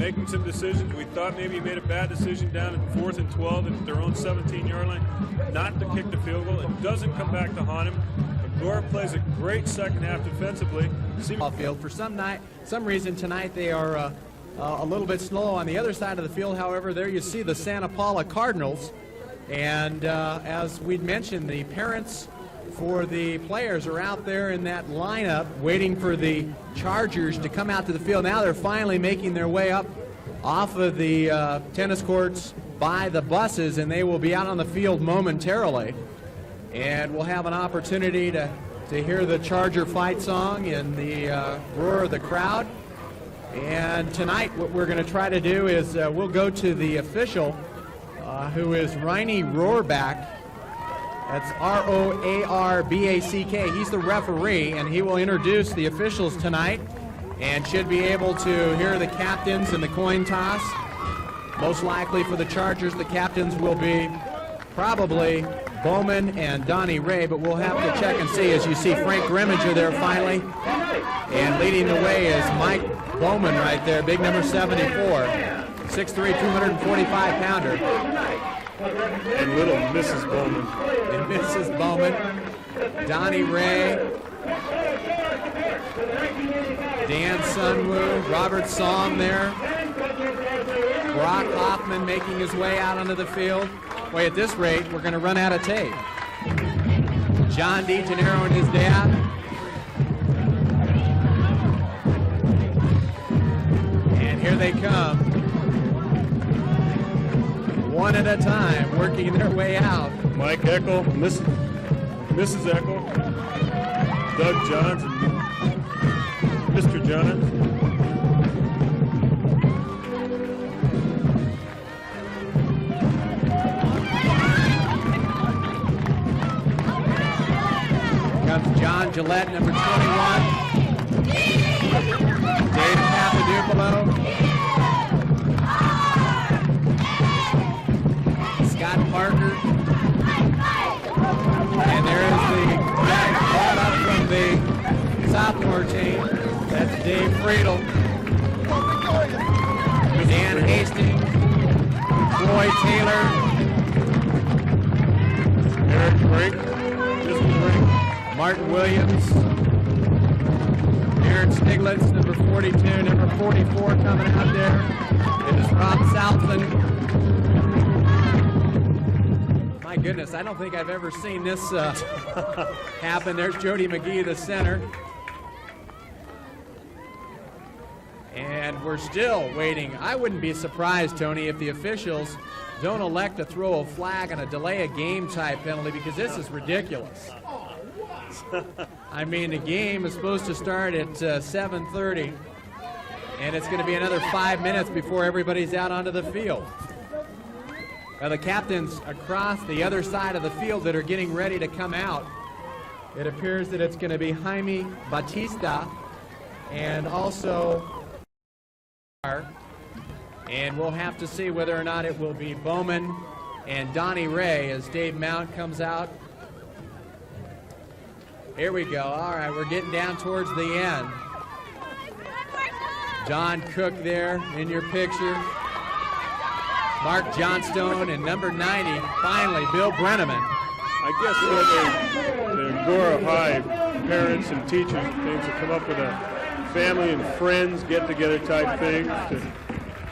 making some decisions. We thought maybe he made a bad decision down at 4th and 12 at their own 17-yard line, not to kick the field goal. It doesn't come back to haunt him. Agoura plays a great second half defensively. Field. For some reason tonight they are a little bit slow on the other side of the field. However, there you see the Santa Paula Cardinals. And as we'd mentioned, the parents for the players are out there in that lineup waiting for the Chargers to come out to the field. Now they're finally making their way up off of the tennis courts by the buses, and they will be out on the field momentarily. And we'll have an opportunity to hear the Charger fight song and the roar of the crowd. And tonight what we're going to try to do is we'll go to the official who is Reini Rohrback. That's R-O-A-R-B-A-C-K. He's the referee, and he will introduce the officials tonight and should be able to hear the captains in the coin toss. Most likely for the Chargers, the captains will be probably Bowman and Donnie Ray, but we'll have to check and see. As you see Frank Grimminger there finally, and leading the way is Mike Bowman right there, big number 74, 6'3", 245-pounder. And little Mrs. Bowman. And Mrs. Bowman, Donnie Ray, Dan Sunwoo, Robert Somm there, Brock Hoffman making his way out onto the field. Boy, at this rate, we're going to run out of tape. John DeGennaro and his dad. And here they come. One at a time, working their way out. Mike Eckel, Mrs. Eckel, Doug Johns, and Mr. Johns. Comes John Gillette, number 21. Dave Papadupolo. Scott Parker. And there is the guy brought up from the sophomore team. That's Dave Friedel. Dan Hastings. Troy Taylor. Eric Brink. Martin Williams. Aaron Stiglitz, number 42. Number 44 coming out there. It is Rob Southland. My goodness, I don't think I've ever seen this happen. There's Jody McGee, the center. And we're still waiting. I wouldn't be surprised, Tony, if the officials don't elect to throw a flag on a delay a game type penalty, because this is ridiculous. I mean, the game is supposed to start at 7:30, and it's going to be another 5 minutes before everybody's out onto the field. The captains across the other side of the field that are getting ready to come out. It appears that it's going to be Jaime Batista and also, and we'll have to see whether or not it will be Bowman and Donnie Ray as Dave Mount comes out. Here we go. All right, we're getting down towards the end. John Cook there in your picture. Mark Johnstone and number 90, finally, Bill Brenneman. I guess the Agoura High parents and teachers and things have come up with a family and friends get-together type thing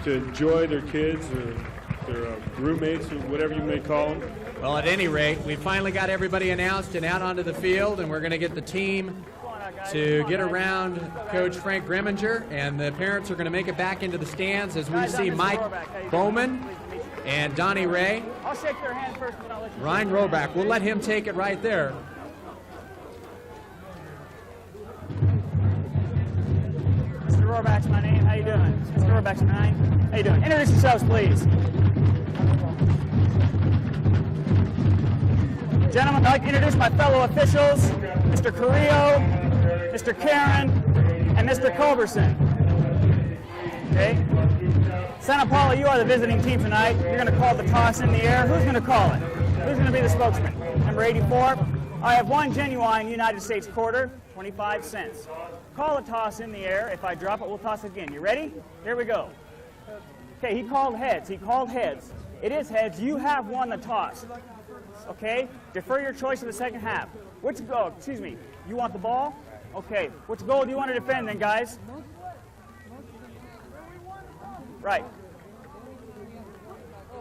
to enjoy their kids or their roommates or whatever you may call them. Well, at any rate, we finally got everybody announced and out onto the field, and we're going to get the team to get around Coach Frank Grimminger, and the parents are going to make it back into the stands as we see Mike Bowman and Donnie Ray. I'll shake your hand first, and I'll let you. Ryan Rohrback, we'll let him take it right there. Mr. Rohrback's my name. How you doing? Mr. Rohrback's my name. How you doing? Introduce yourselves, please. Gentlemen, I'd like to introduce my fellow officials, Mr. Carrillo, Mr. Karen, and Mr. Culberson. Okay? Santa Paula, you are the visiting team tonight. You're going to call the toss in the air. Who's going to call it? Who's going to be the spokesman? Number 84. I have one genuine United States quarter, 25 cents. Call the toss in the air. If I drop it, we'll toss it again. You ready? Here we go. Okay, he called heads. He called heads. It is heads. You have won the toss. Okay? Defer your choice in the second half. Which goal? Excuse me. You want the ball? Okay. Which goal do you want to defend then, guys? Right.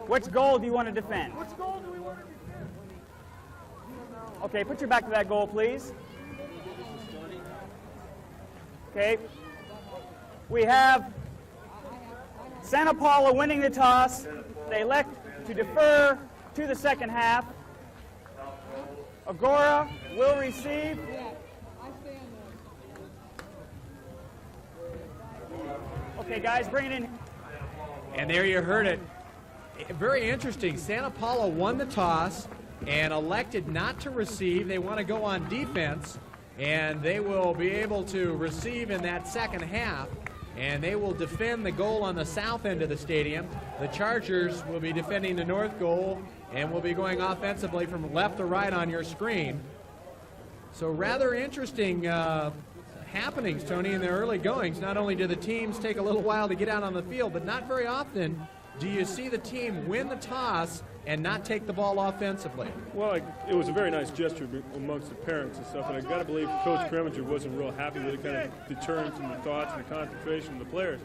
Which goal do you want to defend? Okay, put your back to that goal, please. Okay. We have Santa Paula winning the toss. They elect to defer to the second half. Agoura will receive. Okay, guys, bring it in. And there you heard it. Very interesting. Santa Paula won the toss and elected not to receive. They want to go on defense, and they will be able to receive in that second half, and they will defend the goal on the south end of the stadium. The Chargers will be defending the north goal and will be going offensively from left to right on your screen. So rather interesting happenings, Tony, in the early goings. Not only do the teams take a little while to get out on the field, but not very often do you see the team win the toss and not take the ball offensively. Well, it was a very nice gesture amongst the parents and stuff, and I got to believe Coach Preminger wasn't real happy with it, kind of deterrent from the thoughts and the concentration of the players.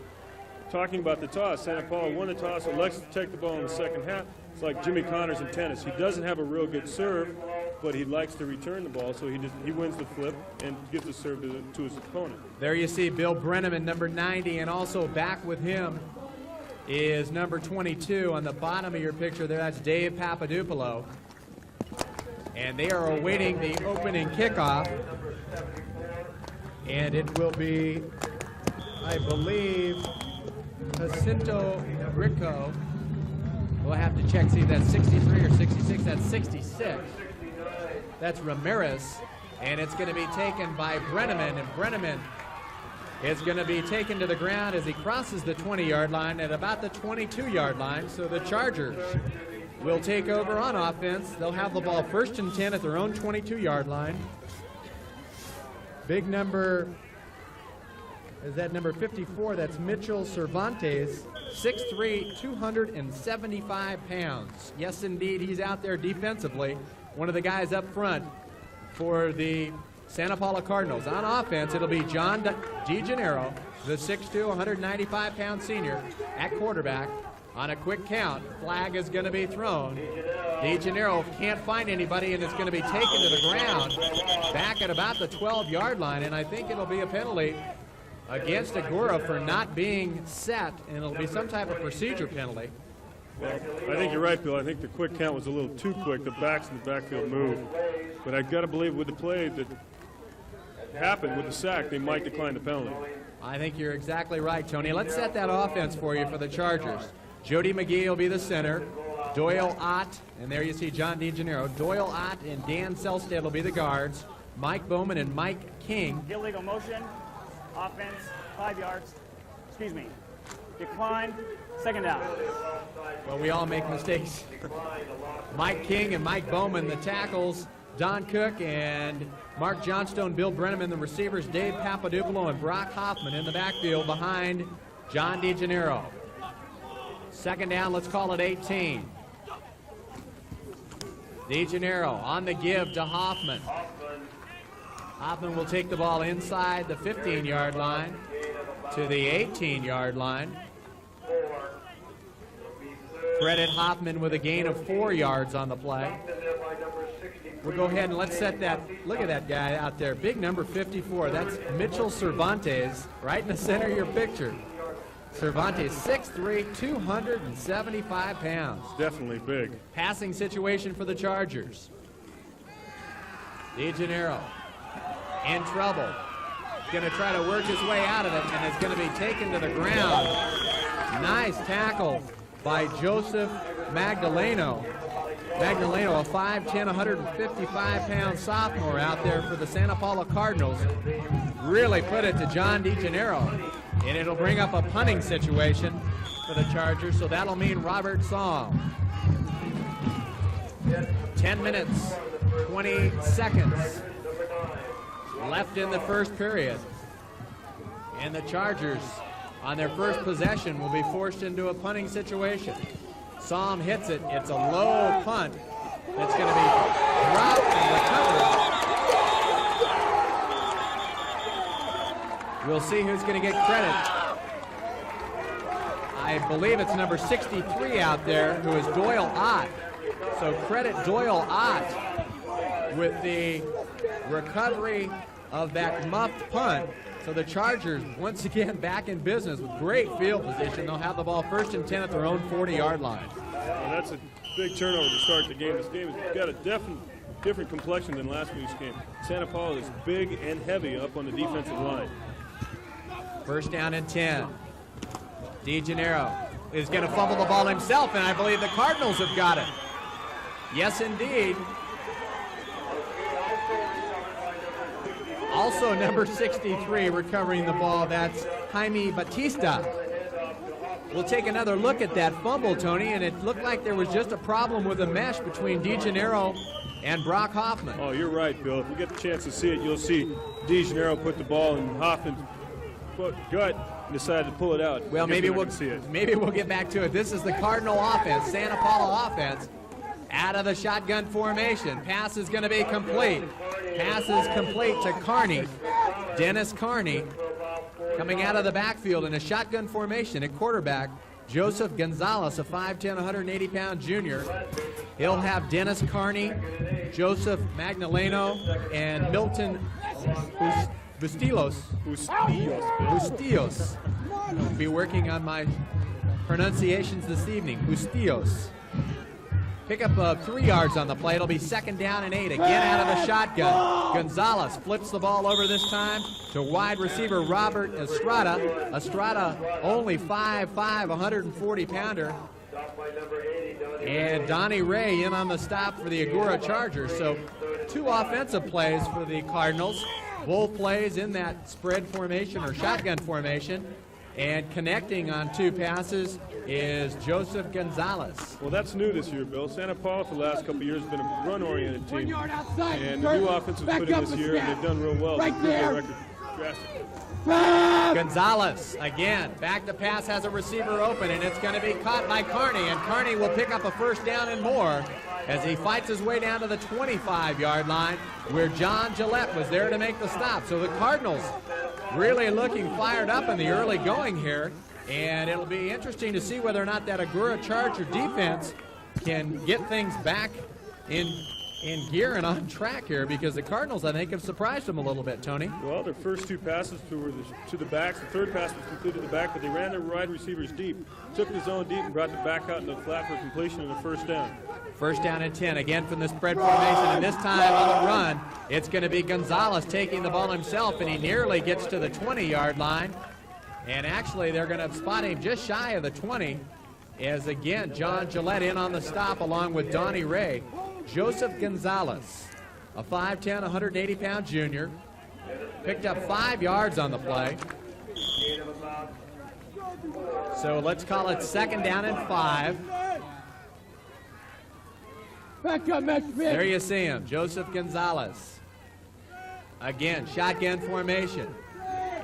Talking about the toss, Santa Paula won the toss, elects to take the ball in the second half. It's like Jimmy Connors in tennis. He doesn't have a real good serve, but he likes to return the ball, so he wins the flip and gives the serve to his opponent. There you see Bill Brenneman, number 90, and also back with him is number 22 on the bottom of your picture there. That's Dave Papadopoulou. And they are awaiting the opening kickoff. And it will be, I believe, Jacinto Rico. We'll have to check, see if that's 63 or 66. That's 66. That's Ramirez. And it's going to be taken by Brenneman. And Brenneman is going to be taken to the ground as he crosses the 20-yard line at about the 22-yard line. So the Chargers will take over on offense. They'll have the ball 1st and 10 at their own 22-yard line. Big number, is that number 54? That's Mitchell Cervantes, 6'3", 275 pounds. Yes, indeed, he's out there defensively. One of the guys up front for the Santa Paula Cardinals. On offense, it'll be John DeGennaro, the 6'2", 195-pound senior at quarterback. On a quick count, flag is going to be thrown. DeGennaro can't find anybody, and it's going to be taken to the ground back at about the 12-yard line, and I think it'll be a penalty against Agoura for not being set, and it'll be some type of procedure penalty. Well, I think you're right, Bill. I think the quick count was a little too quick. The backs in the backfield moved. But I've got to believe with the play that happened with the sack, they might decline the penalty. I think you're exactly right, Tony. Let's set that offense for you for the Chargers. Jody McGee will be the center. Doyle Ott, and there you see John DeGennaro. Doyle Ott and Dan Selstad will be the guards. Mike Bowman and Mike King. Illegal motion. Offense, 5 yards. Excuse me. Decline. Second down. Well, we all make mistakes. Mike King and Mike Bowman, the tackles. Don Cook and Mark Johnstone, Bill Brenneman, the receivers. Dave Papadopoulou and Brock Hoffman in the backfield behind John DeGennaro. Second down, let's call it 18. DeGennaro on the give to Hoffman. Hoffman will take the ball inside the 15-yard line to the 18-yard line. Credit Hoffman with a gain of 4 yards on the play. We'll go ahead and let's set that. Look at that guy out there. Big number 54. That's Mitchell Cervantes right in the center of your picture. Cervantes, 6'3", 275 pounds. Definitely big. Passing situation for the Chargers. DeGennaro in trouble. Going to try to work his way out of it, and it's going to be taken to the ground. Nice tackle by Joseph Magdaleno. Magdaleno, a 5'10", 155-pound sophomore out there for the Santa Paula Cardinals. Really put it to John DeGennaro. And it'll bring up a punting situation for the Chargers, so that'll mean Robert Song. 10 minutes, 20 seconds left in the first period. And the Chargers on their first possession will be forced into a punting situation. Somm hits it. It's a low punt. It's going to be dropped and recovered. We'll see who's going to get credit. I believe it's number 63 out there, who is Doyle Ott. So credit Doyle Ott with the recovery of that muffed punt. So the Chargers, once again, back in business with great field position. They'll have the ball 1st and 10 at their own 40-yard line. Well, that's a big turnover to start the game. This game has got a different complexion than last week's game. Santa Paula is big and heavy up on the defensive line. 1st down and 10. DeGennaro is going to fumble the ball himself, and I believe the Cardinals have got it. Yes, indeed. Also number 63 recovering the ball, that's Jaime Batista. We'll take another look at that fumble, Tony, and it looked like there was just a problem with the mesh between DeGennaro and Brock Hoffman. Oh, you're right, Bill. If you get the chance to see it, you'll see DeGennaro put the ball in Hoffman's gut and decided to pull it out. Well, maybe we'll get back to it. This is the Cardinal offense, Santa Paula offense, out of the shotgun formation. Pass is going to be complete. Pass is complete to Carney. Dennis Carney coming out of the backfield in a shotgun formation at quarterback. Joseph Gonzalez, a 5'10", 180-pound junior. He'll have Dennis Carney, Joseph Magnoleno, and Milton Bustillos. Be working on my pronunciations this evening. Bustillos. Pick up 3 yards on the play. It'll be 2nd down and 8. Again out of the shotgun. Gonzalez flips the ball over this time to wide receiver Robert Estrada. Estrada only 5'5", 140-pounder. And Donnie Ray in on the stop for the Agoura Chargers. So 2 offensive plays for the Cardinals. Both plays in that spread formation or shotgun formation. And connecting on 2 passes is Joseph Gonzalez. Well, that's new this year, Bill. Santa Paula for the last couple of years has been a run-oriented team. And the new offense was put in this year, and they've done real well. Right there. Gonzalez, again, back to pass, has a receiver open, and it's going to be caught by Carney. And Carney will pick up a 1st down and more as he fights his way down to the 25-yard line, where John Gillette was there to make the stop. So the Cardinals really looking fired up in the early going here, and it'll be interesting to see whether or not that Agoura Charger defense can get things back in gear and on track here, because the Cardinals, I think, have surprised them a little bit, Tony. Well, their first 2 passes were to the backs. The 3rd pass was completed to the back, but they ran their wide receivers deep, took the zone deep, and brought the back out in the flat for completion and a 1st down. 1st down and 10, again from the spread formation, and this time on the run, it's going to be Gonzalez taking the ball himself, and he nearly gets to the 20-yard line. And actually, they're going to spot him just shy of the 20, as again, John Gillette in on the stop along with Donnie Ray. Joseph Gonzalez, a 5'10", 180-pound junior, picked up 5 yards on the play. So let's call it 2nd down and 5. There you see him, Joseph Gonzalez. Again, shotgun formation.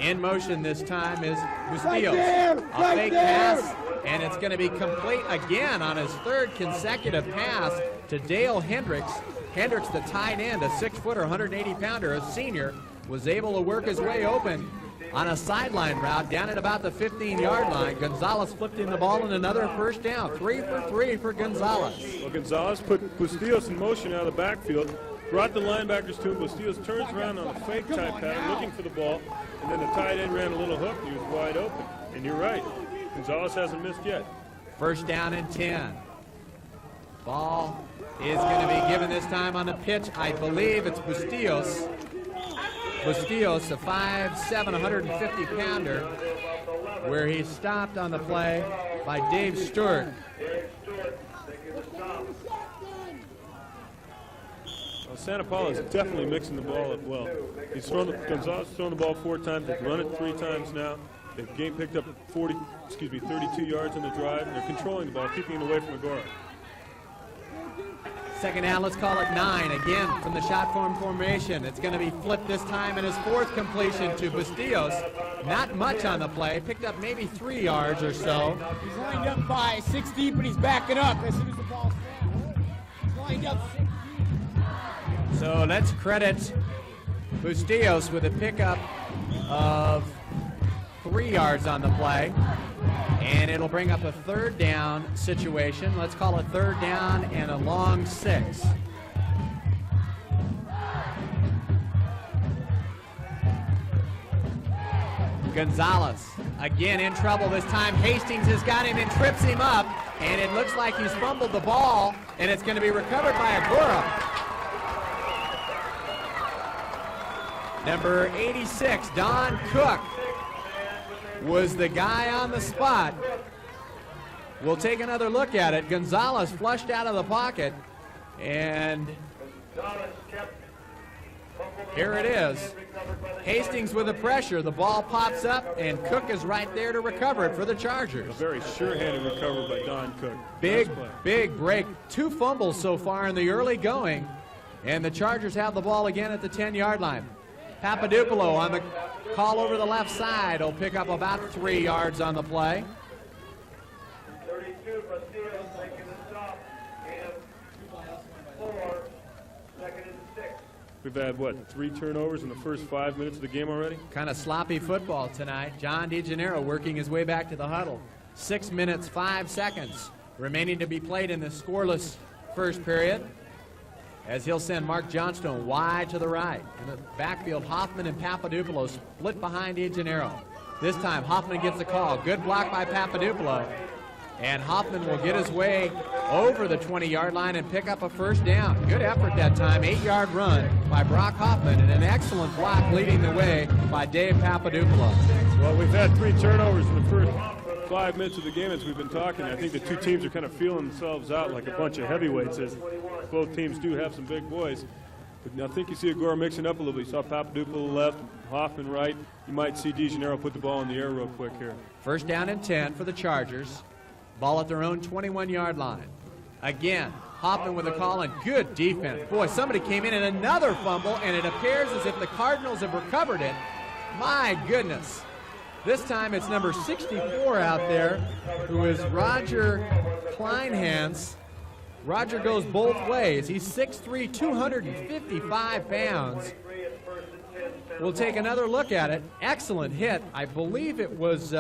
In motion this time is Bustillos. A fake pass, and it's going to be complete again on his 3rd consecutive pass to Dale Hendricks. Hendricks, the tight end, a 6-footer, 180-pounder, a senior, was able to work his way open on a sideline route down at about the 15-yard line. Gonzalez flipped in the ball and another 1st down. 3 for 3 for Gonzalez. Well, Gonzalez put Bustillos in motion out of the backfield, brought the linebackers to him. Bustillos turns around on a fake type pattern, looking for the ball, and then the tight end ran a little hook, and he was wide open. And you're right, Gonzalez hasn't missed yet. 1st down and 10. Ball is going to be given this time on the pitch. I believe it's Bustillos. Bustillos, a 5'7", 150-pounder, where he's stopped on the play by Dave Stewart. Well, Santa Paula is definitely mixing the ball up well. Gonzalez has thrown the ball 4 times. They've run it 3 times now. They've picked up 32 yards on the drive, and they're controlling the ball, keeping it away from Agoura. 2nd down, let's call it 9. Again, from the shot form formation. It's going to be flipped this time in his 4th completion to Bustillos. not much on the play. Picked up maybe 3 yards or so. He's lined up by 6 deep, and he's backing up as soon as the ball snaps. He's lined up 6 deep. So let's credit Bustillos with a pickup of 3 yards on the play. And it'll bring up a 3rd down situation. Let's call it 3rd down and a long 6. Gonzalez again in trouble this time. Hastings has got him and trips him up, and it looks like he's fumbled the ball, and it's going to be recovered by Agoura. Number 86, Don Cook, was the guy on the spot. We'll take another look at it. Gonzalez flushed out of the pocket, and here it is. Hastings with the pressure. The ball pops up, and Cook is right there to recover it for the Chargers. A very sure-handed recovery by Don Cook. Big break. 2 fumbles so far in the early going, and the Chargers have the ball again at the 10-yard line. Papadopoulou on the call over the left side will pick up about 3 yards on the play. 32, Bustillos making the stop, and 4, second and 6. We've had, what, 3 turnovers in the first 5 minutes of the game already? Kind of sloppy football tonight. John DeGennaro working his way back to the huddle. 6 minutes, 5 seconds remaining to be played in the scoreless first period, as he'll send Mark Johnstone wide to the right. In the backfield, Hoffman and Papadopoulou split behind DeGennaro. This time, Hoffman gets the call. Good block by Papadopoulou. And Hoffman will get his way over the 20-yard line and pick up a 1st down. Good effort that time. 8-yard run by Brock Hoffman, and an excellent block leading the way by Dave Papadopoulou. Well, we've had 3 turnovers in the first 5 minutes of the game as we've been talking. I think the 2 teams are kind of feeling themselves out like a bunch of heavyweights, as both teams do have some big boys. But I think you see Agoura mixing up a little bit. You saw Papadopoulou left, Hoffman right. You might see DeGennaro put the ball in the air real quick here. 1st down and 10 for the Chargers. Ball at their own 21-yard line. Again, Hoffman with a call, and good defense. Boy, somebody came in and another fumble, and it appears as if the Cardinals have recovered it. My goodness. This time it's number 64 out there, who is Roger Kleinhans. Roger goes both ways. He's 6'3", 255 pounds. We'll take another look at it. Excellent hit. I believe it was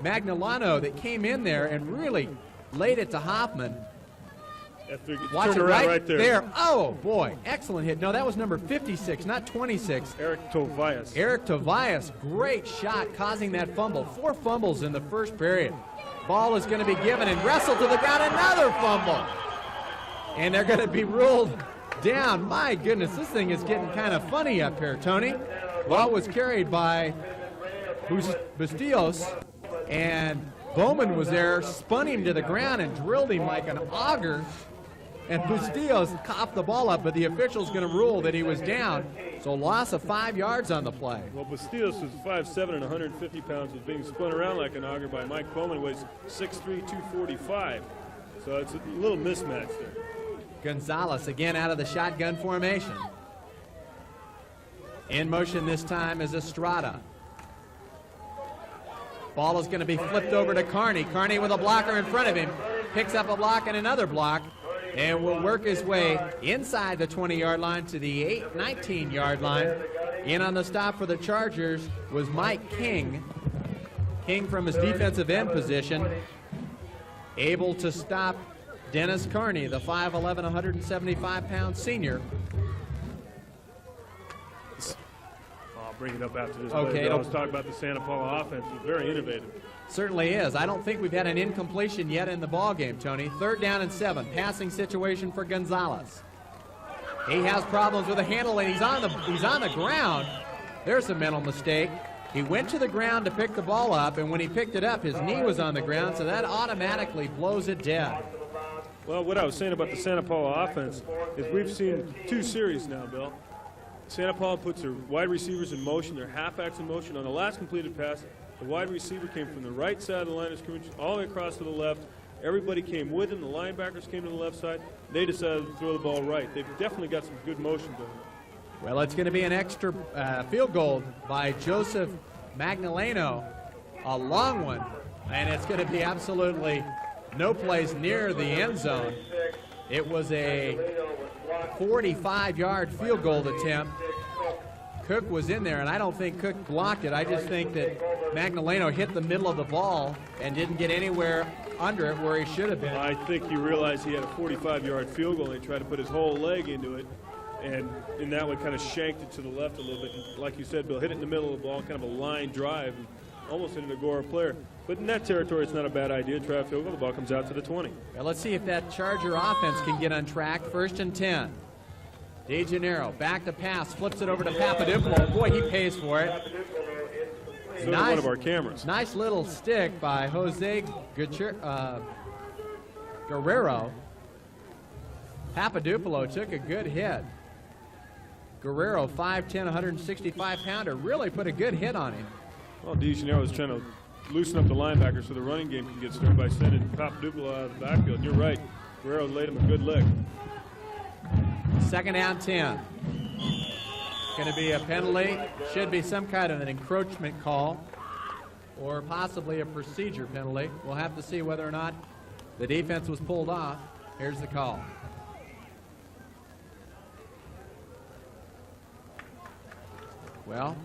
Magnolano that came in there and really laid it to Hoffman. Watch it right there. Oh, boy. Excellent hit. No, that was number 56, not 26. Eric Tobias. Eric Tobias. Great shot causing that fumble. 4 fumbles in the first period. Ball is going to be given and wrestled to the ground. Another fumble. And they're going to be ruled down. My goodness, this thing is getting kind of funny up here, Tony. Ball was carried by Bustillos, and Bowman was there, spun him to the ground and drilled him like an auger. And Bustillos coughed the ball up, but the official's going to rule that he was down. So loss of 5 yards on the play. Well, Bustillos is 5'7" and 150 pounds, was being spun around like an auger by Mike Bowman, who weighs 6'3", 245. So it's a little mismatch there. Gonzalez again out of the shotgun formation. In motion this time is Estrada. Ball is going to be flipped over to Carney. Carney with a blocker in front of him. Picks up a block and another block, and will work his way inside the 20-yard line to the 19-yard line. In on the stop for the Chargers was Mike King. King from his defensive end position, able to stop Dennis Carney, the 5'11", 175-pound senior. I'll bring it up after this. Okay. I was talking about the Santa Paula offense. It's very innovative. Certainly is. I don't think we've had an incompletion yet in the ball game, Tony. 3rd down and 7. Passing situation for Gonzalez. He has problems with the handle, and he's on the ground. There's a mental mistake. He went to the ground to pick the ball up, and when he picked it up, his knee was on the ground, so that automatically blows it dead. Well, what I was saying about the Santa Paula offense is we've seen 2 series now, Bill. Santa Paula puts their wide receivers in motion, their halfbacks in motion. On the last completed pass, the wide receiver came from the right side of the line of scrimmage all the way across to the left. Everybody came with him. The linebackers came to the left side. They decided to throw the ball right. They've definitely got some good motion going. Well, it's going to be an extra field goal by Joseph Magnoleno, a long one, and it's going to be absolutely no place near the end zone. It was a 45-yard field goal attempt. Cook was in there, and I don't think Cook blocked it. I just think that Magnoleno hit the middle of the ball and didn't get anywhere under it where he should have been. I think he realized he had a 45-yard field goal, and he tried to put his whole leg into it, and in that way kind of shanked it to the left a little bit. And like you said, Bill, hit it in the middle of the ball, kind of a line drive, and almost hit an Agoura player. But in that territory, it's not a bad idea. Try a field goal. The ball comes out to the 20. Well, let's see if that Charger offense can get on track. 1st and 10. DeGennaro back to pass, flips it over to Papadopoulos. Boy, he pays for it. So nice, one of our cameras. Nice little stick by Jose Guerrero. Papadopoulos took a good hit. Guerrero, 5'10", 165-pounder, really put a good hit on him. Well, DeGennaro was trying to loosen up the linebacker so the running game can get started by sending Papadopoulos out of the backfield. You're right. Guerrero laid him a good lick. 2nd down 10. Going to be a penalty. Should be some kind of an encroachment call or possibly a procedure penalty. We'll have to see whether or not the defense was pulled off. Here's the call. Well,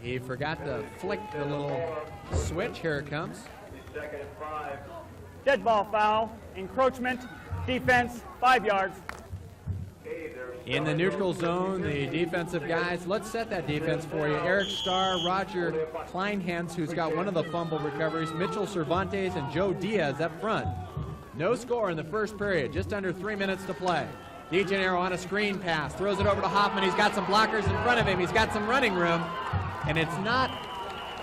he forgot to flick the little switch. Here it comes. Dead ball foul, encroachment, defense, 5 yards. In the neutral zone, the defensive guys, let's set that defense for you. Eric Starr, Roger Kleinhans, who's got one of the fumble recoveries, Mitchell Cervantes, and Joe Diaz up front. No score in the first period, just under 3 minutes to play. DeGennaro on a screen pass, throws it over to Hoffman. He's got some blockers in front of him. He's got some running room. And it's not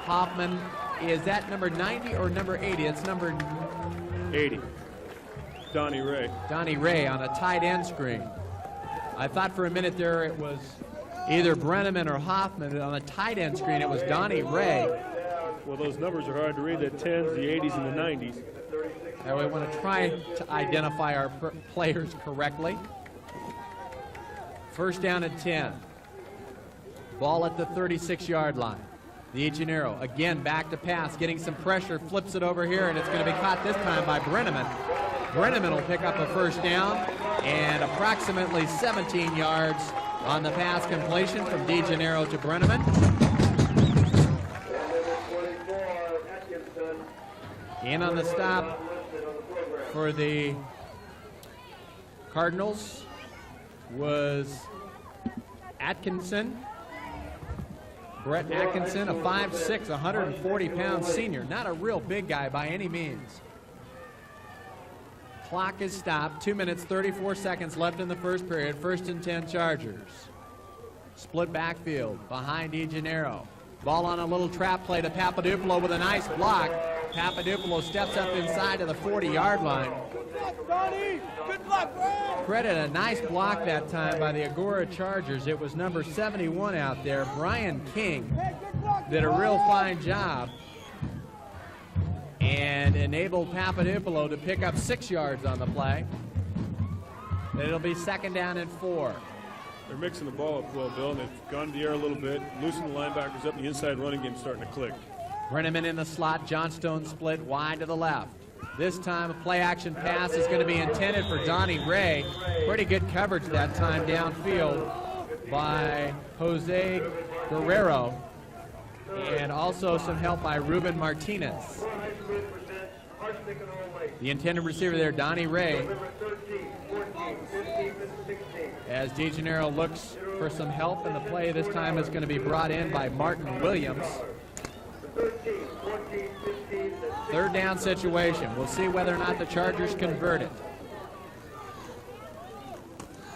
Hoffman. Is that number 90 or number 80? It's number 80. Donnie Ray. Donnie Ray on a tight end screen. I thought for a minute there it was either Brenneman or Hoffman. On a tight end screen, it was Donnie Ray. Well, those numbers are hard to read, the 10s, the 80s, and the 90s. Now we want to try to identify our players correctly. 1st down and 10. Ball at the 36-yard line. DeGennaro again back to pass, getting some pressure, flips it over here, and it's going to be caught this time by Brenneman. Brenneman will pick up a 1st down and approximately 17 yards on the pass completion from DeGennaro to Brenneman. In on the stop for the Cardinals was Atkinson. Brett Atkinson, a 5'6", 140-pound senior. Not a real big guy by any means. Clock is stopped. 2 minutes, 34 seconds left in the first period. 1st and 10 Chargers. Split backfield behind DeGennaro. Ball on a little trap play to Papadopoulos with a nice block. Papadopoulos steps up inside to the 40-yard line. Good luck, bro. Credit a nice block that time by the Agoura Chargers. It was number 71 out there. Brian King did a real fine job and enabled Papadopoulos to pick up 6 yards on the play. It'll be 2nd down and 4. They're mixing the ball up well, Bill, and they've gone to the air a little bit, loosened the linebackers up, and the inside running game's starting to click. Brenneman in the slot, Johnstone split wide to the left. This time a play-action pass is going to be intended for Donnie Ray. Pretty good coverage that time downfield by Jose Guerrero. And also some help by Ruben Martinez. The intended receiver there, Donnie Ray. As DeGennaro looks for some help in the play, this time it's going to be brought in by Martin Williams. 3rd down situation. We'll see whether or not the Chargers convert it.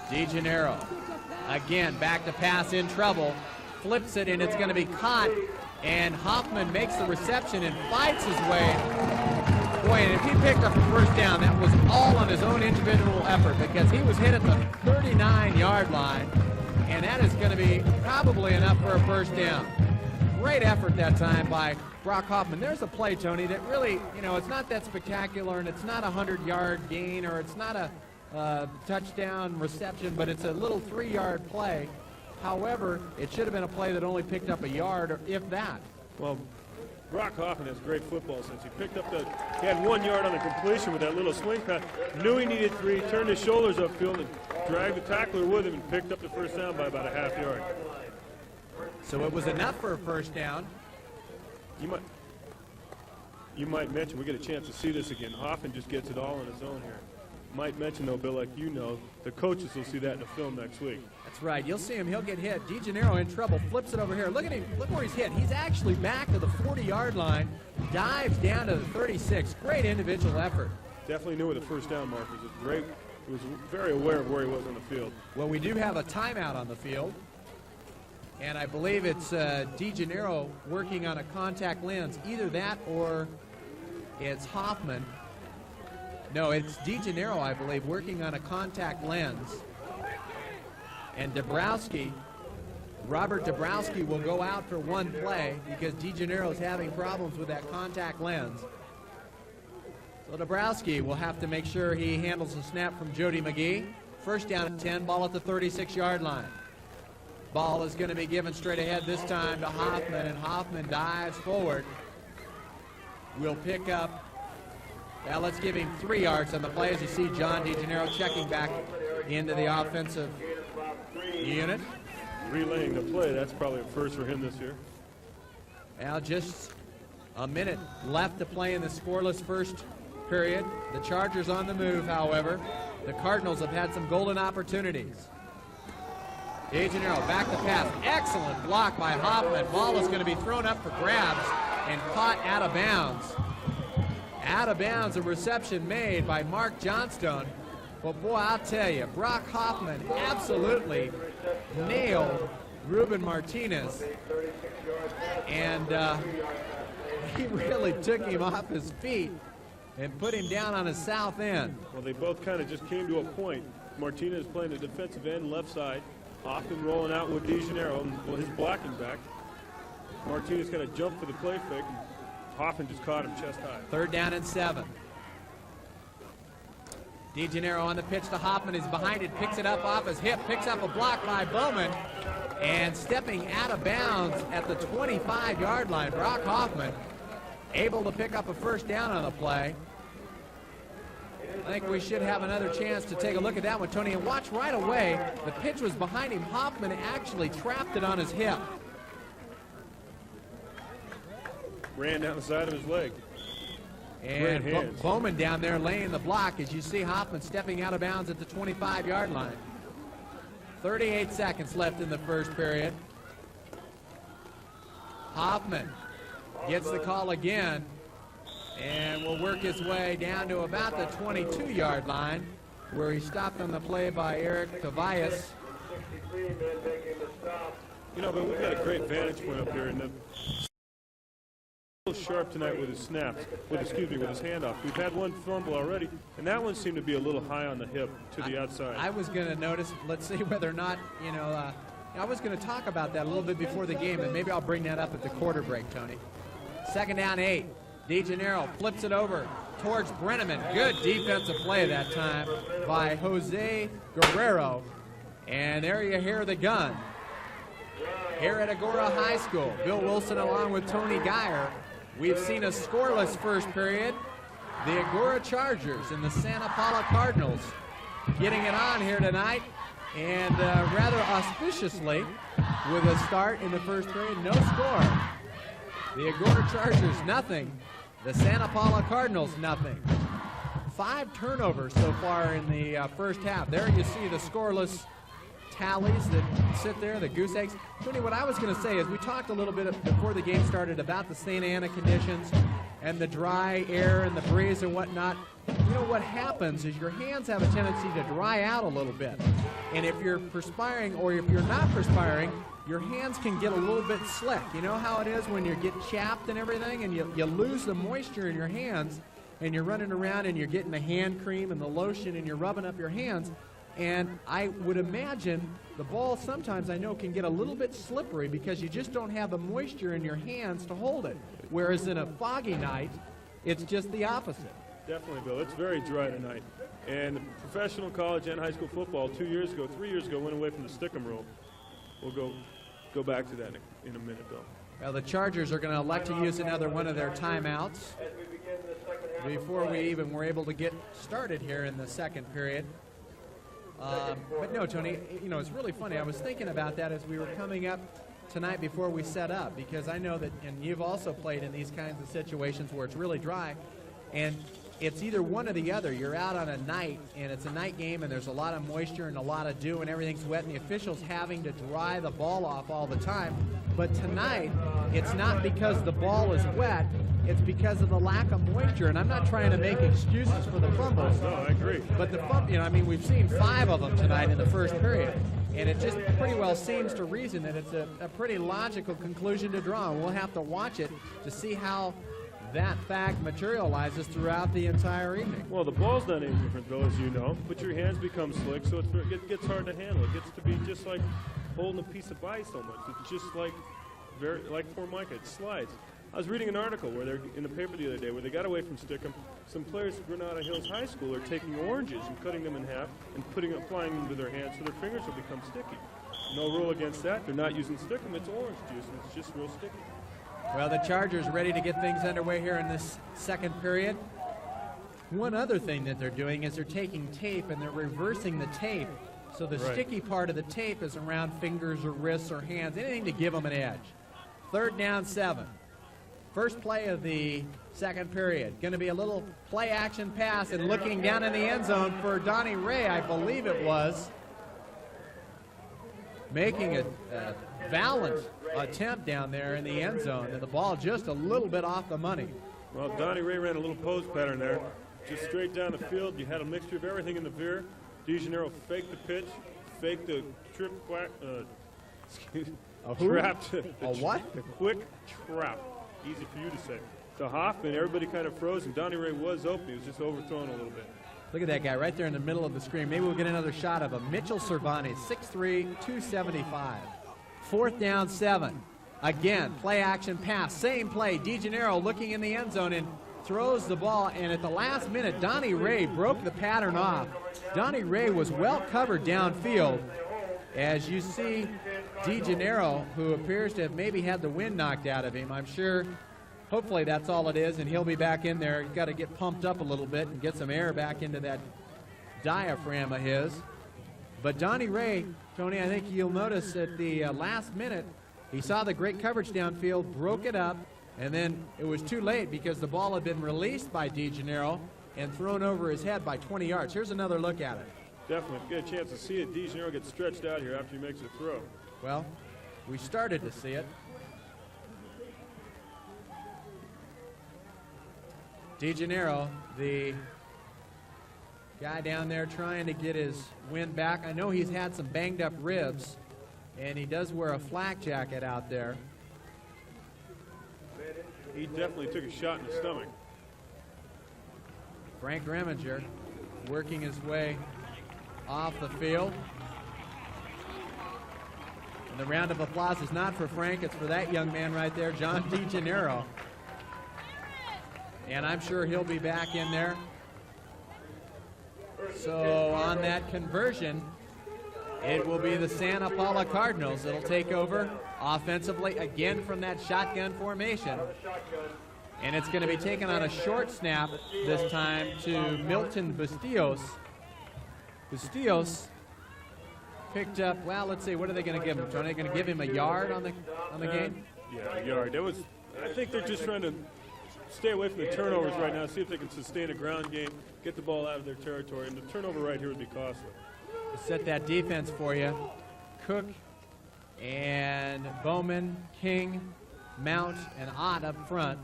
DeGennaro again back to pass, in trouble, flips it, and it's going to be caught, and Hoffman makes the reception and fights his way. Boy, and if he picked up a 1st down, that was all on his own individual effort, because he was hit at the 39-yard line, and that is going to be probably enough for a 1st down. Great effort that time by Brock Hoffman. There's a play, Tony, that really, it's not that spectacular, and it's not a 100-yard gain, or it's not a touchdown reception, but it's a little 3-yard play. However, it should have been a play that only picked up a yard, or if that. Well, Brock Hoffman has great football sense. He picked up he had 1 yard on the completion with that little swing pass. Knew he needed 3, turned his shoulders upfield and dragged the tackler with him and picked up the first down by about a half yard. So it was enough for a first down. You might mention, we get a chance to see this again. Hoffman just gets it all on his own here. Might mention, though, Bill, like you know, the coaches will see that in the film next week. That's right. You'll see him. He'll get hit. DeGennaro in trouble. Flips it over here. Look at him. Look where he's hit. He's actually back to the 40-yard line. Dives down to the 36. Great individual effort. Definitely knew where the first down markers was. Great. He was very aware of where he was on the field. Well, we do have a timeout on the field. And I believe it's DeGennaro working on a contact lens. Either that or it's Hoffman. No, it's DeGennaro, I believe, working on a contact lens. And Robert Dabrowski will go out for one play because DeGennaro's having problems with that contact lens. So Dabrowski will have to make sure he handles the snap from Jody McGee. First down at 10, ball at the 36-yard line. Ball is going to be given straight ahead this time to Hoffman, and Hoffman dives forward. We'll pick up, well, let's give him 3 yards on the play as you see John DeGennaro checking back into the offensive unit. Relaying the play, that's probably a first for him this year. Now just a minute left to play in the scoreless first period. The Chargers on the move, however. The Cardinals have had some golden opportunities. DeGennaro back to pass. Excellent block by Hoffman. Ball is going to be thrown up for grabs and caught out of bounds. Out of bounds, a reception made by Mark Johnstone. But boy, I'll tell you, Brock Hoffman absolutely nailed Ruben Martinez. And he really took him off his feet and put him down on his south end. Well, they both kind of just came to a point. Martinez playing the defensive end, left side. Hoffman rolling out with DeGennaro, well, his blocking back. Martinez kind of jumped for the play fake, and Hoffman just caught him chest high. 3rd down and 7. DeGennaro on the pitch to Hoffman, is behind it, picks it up off his hip, picks up a block by Bowman, and stepping out of bounds at the 25-yard line, Brock Hoffman able to pick up a first down on the play. I think we should have another chance to take a look at that one, Tony. And watch right away, the pitch was behind him. Hoffman actually trapped it on his hip. Ran down the side of his leg. And Bowman down there laying the block as you see Hoffman stepping out of bounds at the 25-yard line. 38 seconds left in the first period. Hoffman gets the call again and will work his way down to about the 22-yard line where he stopped on the play by Eric Tobias. You know, but we've got a great vantage point up here, and sharp tonight with his snaps, with his handoff. We've had one fumble already, and that one seemed to be a little high on the hip to the outside. I was going to notice, let's see whether or not, I was going to talk about that a little bit before the game, and maybe I'll bring that up at the quarter break, Tony. 2nd down 8. DeGennaro flips it over towards Brenneman. Good defensive play that time by Jose Guerrero. And there you hear the gun. Here at Agoura High School, Bill Wilson along with Tony Geyer. We've seen a scoreless first period. The Agoura Chargers and the Santa Paula Cardinals getting it on here tonight. And rather auspiciously with a start in the first period, no score. The Agoura Chargers, nothing. The Santa Paula Cardinals, nothing. 5 turnovers so far in the first half. There you see the scoreless tallies that sit there, the goose eggs. Tony, what I was going to say is we talked a little bit before the game started about the Santa Ana conditions and the dry air and the breeze and whatnot. You know, what happens is your hands have a tendency to dry out a little bit. And if you're perspiring or if you're not perspiring, your hands can get a little bit slick. You know how it is when you get chapped and everything and you lose the moisture in your hands and you're running around and you're getting the hand cream and the lotion and you're rubbing up your hands. And I would imagine the ball sometimes, I know, can get a little bit slippery because you just don't have the moisture in your hands to hold it. Whereas in a foggy night, it's just the opposite. Definitely, Bill. It's very dry tonight. And professional college and high school football 3 years ago went away from the stick'em rule. We'll go back to that in a minute, Bill. Well, the Chargers are going to elect to use another one of their timeouts before we even were able to get started here in the second period. But no, Tony, you know, it's really funny. I was thinking about that as we were coming up tonight before we set up, because I know that, and you've also played in these kinds of situations where it's really dry, and it's either one or the other. You're out on a night, and it's a night game, and there's a lot of moisture and a lot of dew, and everything's wet, and the officials having to dry the ball off all the time. But tonight, it's not because the ball is wet, it's because of the lack of moisture. And I'm not trying to make excuses for the fumbles. No, I agree. But the you know, I mean, we've seen 5 of them tonight in the first period. And it just pretty well seems to reason that it's a pretty logical conclusion to draw. And we'll have to watch it to see how that fact materializes throughout the entire evening. Well, the ball's not any different, though, as you know, but your hands become slick, so it gets hard to handle. It gets to be just like holding a piece of ice almost. It's just like Formica. It slides. I was reading an article where they're in the paper the other day where they got away from stickum. Some players at Granada Hills High School are taking oranges and cutting them in half and applying them to their hands so their fingers will become sticky. No rule against that. They're not using stickum. It's orange juice, and it's just real sticky. Well, the Chargers ready to get things underway here in this second period. One other thing that they're doing is they're taking tape and they're reversing the tape. So the sticky part of the tape is around fingers or wrists or hands, anything to give them an edge. 3rd down 7. First play of the second period. Going to be a little play action pass, and looking down in the end zone for Donnie Ray, I believe it was, making a valiant attempt down there in the end zone, and the ball just a little bit off the money. Well, Donnie Ray ran a little post pattern there, just straight down the field. You had a mixture of everything in the veer. DeGennaro faked the pitch, faked the trap. A what? The quick trap. Easy for you to say. To Hoffman, everybody kind of froze, and Donnie Ray was open. He was just overthrown a little bit. Look at that guy right there in the middle of the screen. Maybe we'll get another shot of him. Mitchell Cervantes, 6'3", 275. 4th down 7. Again, play action pass. Same play. DeGennaro looking in the end zone and throws the ball. And at the last minute, Donnie Ray broke the pattern off. Donnie Ray was well covered downfield. As you see, DeGennaro, who appears to have maybe had the wind knocked out of him, I'm sure, hopefully that's all it is, and he'll be back in there. He's got to get pumped up a little bit and get some air back into that diaphragm of his. But Donnie Ray, Tony, I think you'll notice at the last minute, he saw the great coverage downfield, broke it up, and then it was too late because the ball had been released by DeGennaro and thrown over his head by 20 yards. Here's another look at it. Definitely. If you get a chance to see it, DeGennaro gets stretched out here after he makes a throw. Well, we started to see it. DeGennaro, the guy down there trying to get his wind back. I know he's had some banged up ribs, and he does wear a flak jacket out there. He definitely took a shot in the stomach. Frank Reminger working his way off the field. And the round of applause is not for Frank, it's for that young man right there, John DeGennaro. And I'm sure he'll be back in there. So on that conversion, it will be the Santa Paula Cardinals that'll take over offensively again from that shotgun formation. And it's going to be taken on a short snap this time to Milton Bustillos. Bustillos picked up, well, let's see, what are they going to give him? Are they going to give him a yard on the game? Yeah, a yard. I think they're just trying to stay away from the turnovers right now, see if they can sustain a ground game, get the ball out of their territory, and the turnover right here would be costly. Set that defense for you. Cook and Bowman, King, Mount, and Ott up front.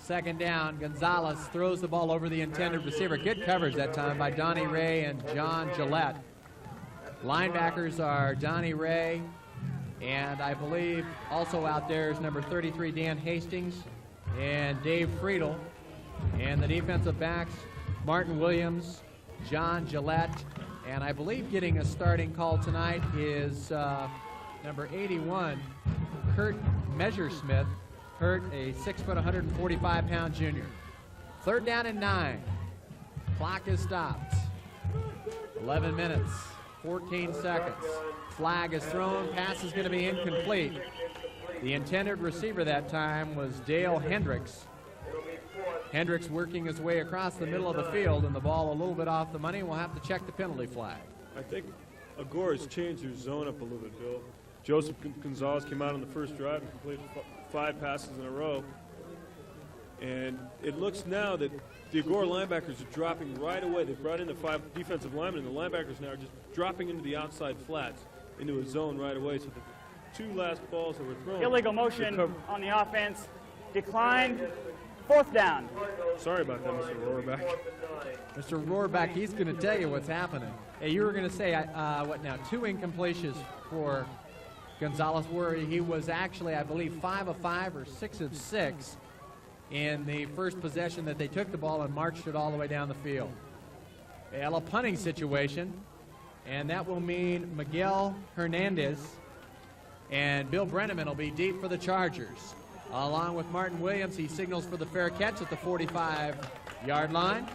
2nd down, Gonzalez throws the ball over the intended receiver. Good coverage that time by Donnie Ray and John Gillette. Linebackers are Donnie Ray, and I believe also out there is number 33, Dan Hastings, and Dave Friedel. And the defensive backs, Martin Williams, John Gillette, and I believe getting a starting call tonight is number 81, Kurt Messersmith. Kurt, a 6', 145-pound junior. 3rd down and 9. Clock is stopped. 11 minutes, 14 seconds. Flag is thrown. Pass is going to be incomplete. The intended receiver that time was Dale Hendricks. Hendricks working his way across the middle of the field, and the ball a little bit off the money. We'll have to check the penalty flag. I think Agoura's changed their zone up a little bit, Bill. Joseph Gonzalez came out on the first drive and completed 5 passes in a row. And it looks now that the Agoura linebackers are dropping right away. They've brought in the 5 defensive linemen, and the linebackers now are just dropping into the outside flats, into a zone right away. So the 2 last balls that were thrown. Illegal motion on the offense. Declined. 4th down. Sorry about that, Mr. Rohrback. Mr. Rohrback, he's going to tell you what's happening. Hey, you were going to say, what now, 2 incompletions for Gonzalez, where he was actually, I believe, 5 of 5 or 6 of 6 in the first possession that they took the ball and marched it all the way down the field. A punting situation, and that will mean Miguel Hernandez and Bill Brenneman will be deep for the Chargers. Along with Martin Williams, he signals for the fair catch at the 45-yard line.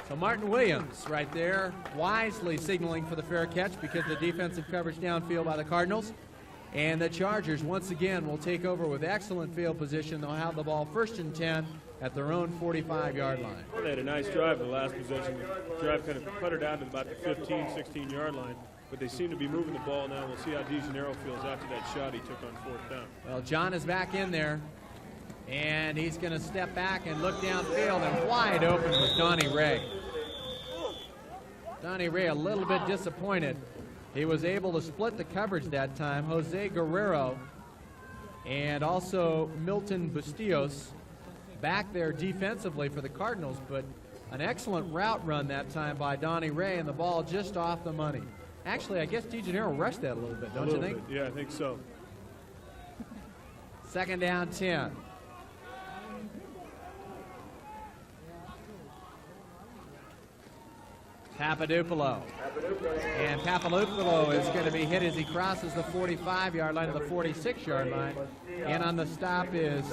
So Martin Williams right there wisely signaling for the fair catch because of the defensive coverage downfield by the Cardinals. And the Chargers once again will take over with excellent field position. They'll have the ball 1st and 10 at their own 45-yard line. They had a nice drive in the last possession. The drive kind of puttered out to about the 15, 16-yard line. But they seem to be moving the ball now. We'll see how DeGennaro feels after that shot he took on 4th down. Well, John is back in there, and he's going to step back and look downfield, and wide open was Donnie Ray. Donnie Ray a little bit disappointed. He was able to split the coverage that time. Jose Guerrero and also Milton Bustillos back there defensively for the Cardinals, but an excellent route run that time by Donnie Ray, and the ball just off the money. Actually, I guess DeGennaro rushed that a little bit, don't you think? Yeah, I think so. 2nd down, 10. Papadopoulou. And Papadopoulou is going to be hit as he crosses the 45-yard line to the 46-yard line. And on the stop is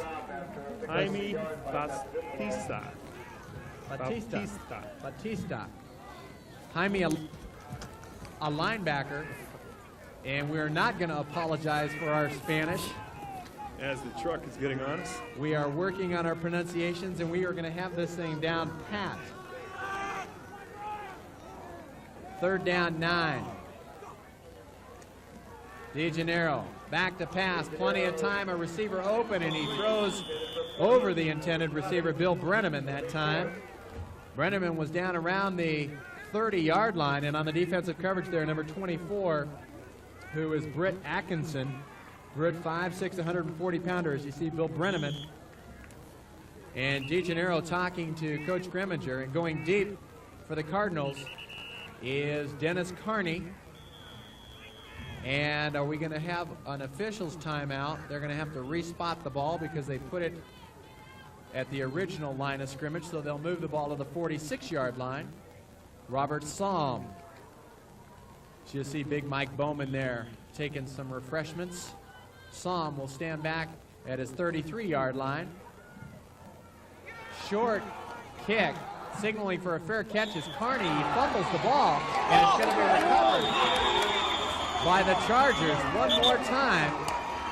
Jaime Batista. Batista. Jaime, a linebacker, and we're not going to apologize for our Spanish. As the truck is getting on us. We are working on our pronunciations, and we are going to have this thing down pat. 3rd down, 9. DeGennaro back to pass, plenty of time, a receiver open, and he throws over the intended receiver, Bill Brenneman, that time. Brenneman was down around the 30-yard line, and on the defensive coverage there, number 24, who is Britt Atkinson. Britt, 5'6", 140-pounder, as you see Bill Brenneman. And DeGennaro talking to Coach Greminger, and going deep for the Cardinals is Dennis Carney. And are we going to have an official's timeout? They're going to have to respot the ball because they put it at the original line of scrimmage, so they'll move the ball to the 46-yard line. Robert Somm. You'll see big Mike Bowman there taking some refreshments. Somm will stand back at his 33-yard line. Short kick, signaling for a fair catch is Carney. He fumbles the ball, and it's going to be recovered by the Chargers one more time.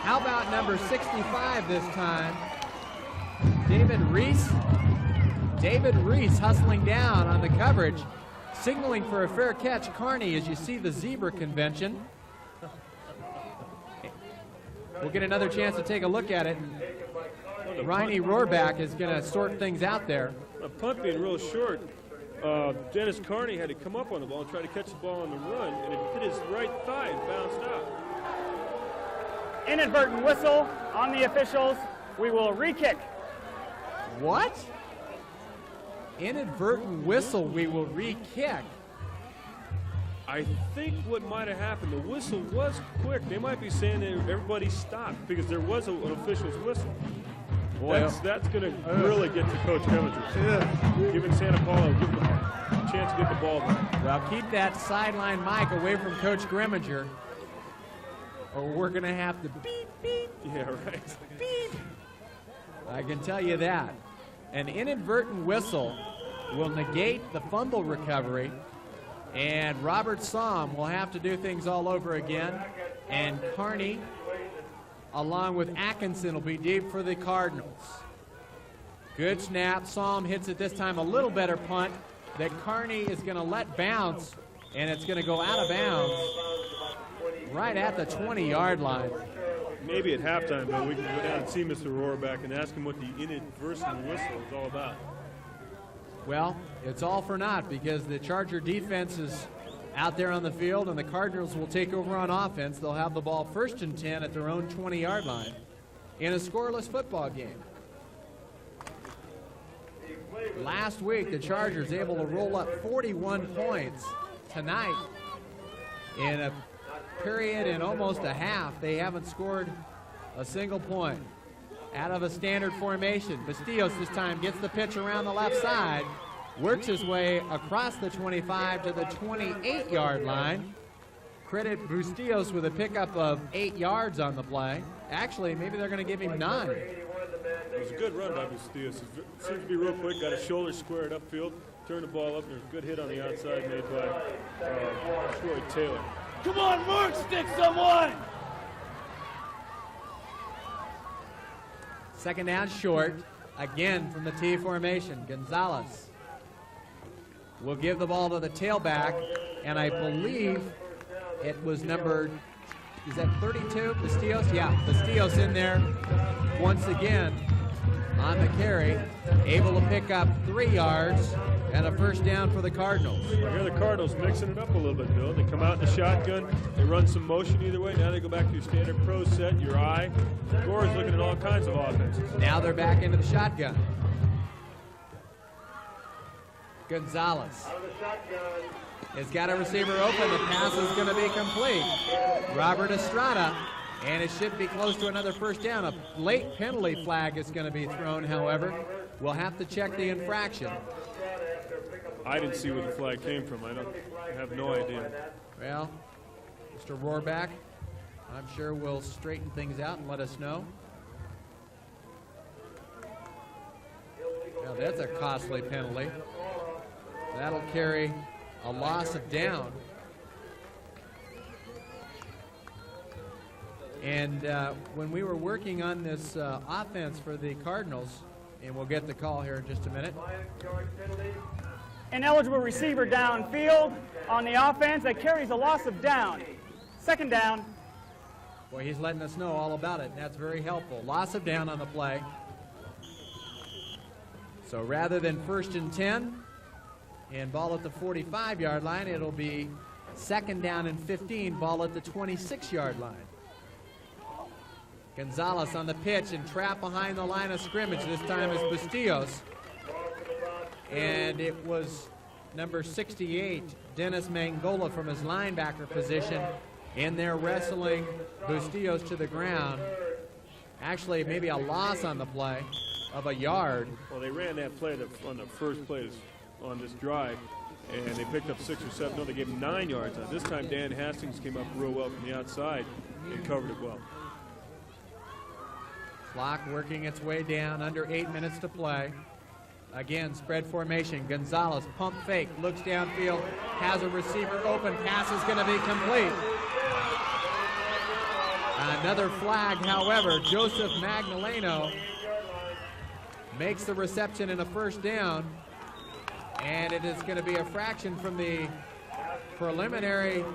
How about number 65 this time? David Reese. David Reese hustling down on the coverage, signaling for a fair catch. Carney, as you see the zebra convention. We'll get another chance to take a look at it. Riney Rohrback is going to sort things out there. A punt being real short. Dennis Carney had to come up on the ball and try to catch the ball on the run, and it hit his right thigh and bounced out. Inadvertent whistle on the officials. We will re-kick. What? Inadvertent whistle, we will re-kick. I think what might have happened, the whistle was quick. They might be saying that everybody stopped because there was an official's whistle. Boy, that's going to really get to Coach Greminger. Giving Santa Paula a chance to get the ball back. Well, keep that sideline mic away from Coach Greminger, or we're going to have to beep, beep. Yeah, right. Beep. I can tell you that. An inadvertent whistle will negate the fumble recovery, and Robert Somm will have to do things all over again, and Carney along with Atkinson will be deep for the Cardinals. Good snap. Psalm hits it this time. A little better punt that Carney is going to let bounce, and it's going to go out of bounds right at the 20-yard line. Maybe at halftime, Bill, we can go down and see Mr. Rohrback and ask him what the inadvertent whistle is all about. Well, it's all for naught because the Charger defense is out there on the field, and the Cardinals will take over on offense. They'll have the ball 1st and 10 at their own 20-yard line in a scoreless football game. Last week, the Chargers able to roll up 41 points. Tonight, in a period in almost a half, they haven't scored a single point. Out of a standard formation, Bustillos this time gets the pitch around the left side, works his way across the 25 to the 28-yard line. Credit Bustillos with a pickup of 8 yards on the play. Actually, maybe they're going to give him 9. It was a good run by Bustillos. It seemed to be real quick, got his shoulder squared upfield, turned the ball up, and there's a good hit on the outside made by Troy Taylor. Come on, Mark, stick someone! 2nd down short, again from the T formation. Gonzalez will give the ball to the tailback, and I believe it was number, is that 32, Bustillos? Yeah, Bustillos in there once again on the carry, able to pick up 3 yards and a 1st down for the Cardinals. Well, here the Cardinals mixing it up a little bit, Bill. They come out in the shotgun, they run some motion either way. Now they go back to your standard pro set, your eye. Gore's looking at all kinds of offenses. Now they're back into the shotgun. Gonzalez has got a receiver open. The pass is going to be complete. Robert Estrada, and it should be close to another 1st down. A late penalty flag is going to be thrown, however. We'll have to check the infraction. I didn't see where the flag came from. I have no idea. Well, Mr. Rohrback, I'm sure will straighten things out and let us know. Now that's a costly penalty. That'll carry a loss of down. And when we were working on this offense for the Cardinals, and we'll get the call here in just a minute. Ineligible receiver downfield on the offense. That carries a loss of down. 2nd down. Boy, he's letting us know all about it, and that's very helpful. Loss of down on the play. So rather than 1st and 10 and ball at the 45-yard line, it'll be 2nd down and 15, ball at the 26-yard line. Gonzalez on the pitch and trapped behind the line of scrimmage. This time is Bustillos. And it was number 68, Dennis Mangola, from his linebacker position, in there wrestling Bustillos to the ground. Actually, maybe a loss on the play of a yard. Well, they ran that play on the first play on this drive, and they picked up 6 or 7. No, they gave him 9 yards on. This time, Dan Hastings came up real well from the outside and covered it well. Clock working its way down, under 8 minutes to play. Again, spread formation. Gonzalez, pump fake, looks downfield, has a receiver open, pass is going to be complete. Another flag, however. Joseph Magnoleno makes the reception in a 1st down, and it is going to be a fraction from the preliminary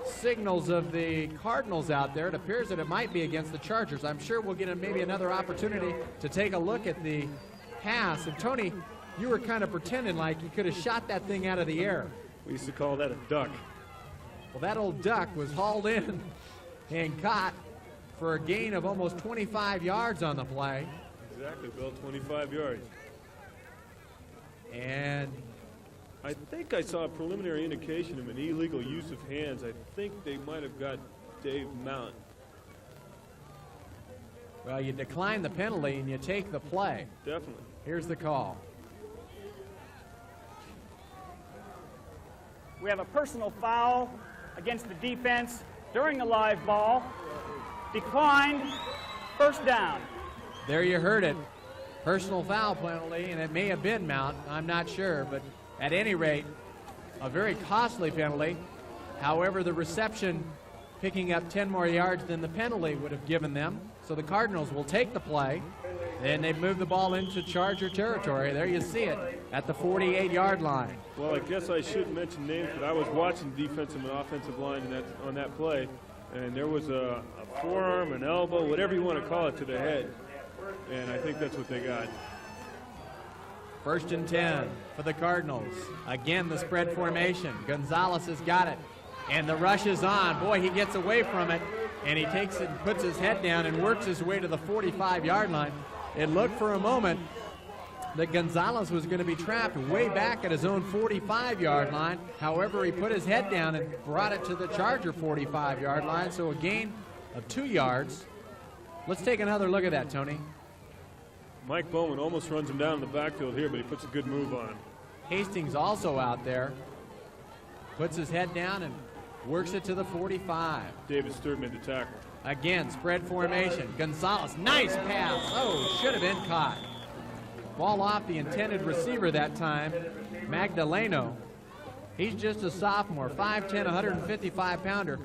signals of the Cardinals out there. It appears that it might be against the Chargers. I'm sure we'll get maybe another opportunity to take a look at the pass. And Tony, you were kind of pretending like you could have shot that thing out of the air. We used to call that a duck. Well, that old duck was hauled in and caught for a gain of almost 25 yards on the play. Exactly, Bill, 25 yards. And I think I saw a preliminary indication of an illegal use of hands. I think they might have got Dave Mount. well, you decline the penalty and you take the play. Definitely. Here's the call. We have a personal foul against the defense during the live ball. Declined. 1st down. There you heard it. Personal foul penalty, and it may have been Mount. I'm not sure, but at any rate, a very costly penalty. However, the reception picking up 10 more yards than the penalty would have given them. So the Cardinals will take the play, and they've moved the ball into Charger territory. There you see it at the 48-yard line. Well, I guess I shouldn't mention names, but I was watching defensive and offensive line on that play, and there was a forearm, an elbow, whatever you want to call it, to the head. And I think that's what they got. 1st and 10 for the Cardinals. Again, the spread formation. Gonzalez has got it. And the rush is on. Boy, he gets away from it, and he takes it and puts his head down and works his way to the 45-yard line. It looked for a moment that Gonzalez was going to be trapped way back at his own 45-yard line. However, he put his head down and brought it to the Charger 45-yard line, so a gain of 2 yards. Let's take another look at that, Tony. Mike Bowman almost runs him down in the backfield here, but he puts a good move on him. Hastings also out there. Puts his head down and works it to the 45. David Stewart made the tackle. Again, spread formation. Gonzalez, nice pass. Oh, should have been caught. Ball off the intended receiver that time, Magdaleno. He's just a sophomore, 5'10", 155-pounder.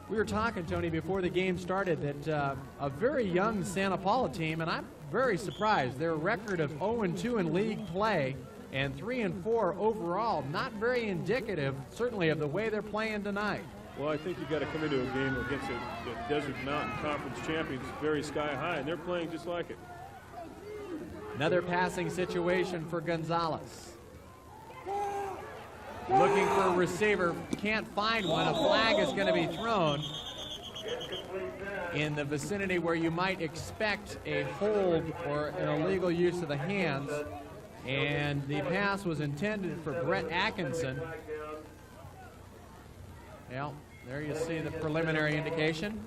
We were talking, Tony, before the game started that a very young Santa Paula team, and I'm very surprised. Their record of 0-2 in league play and 3-4 overall, not very indicative, certainly, of the way they're playing tonight. Well, I think you've got to come into a game against the Desert Mountain Conference champions, very sky high, and they're playing just like it. Another passing situation for Gonzalez. Looking for a receiver, can't find one. A flag is going to be thrown in the vicinity where you might expect a hold or an illegal use of the hands. And the pass was intended for Brett Atkinson. Well, there you see the preliminary indication.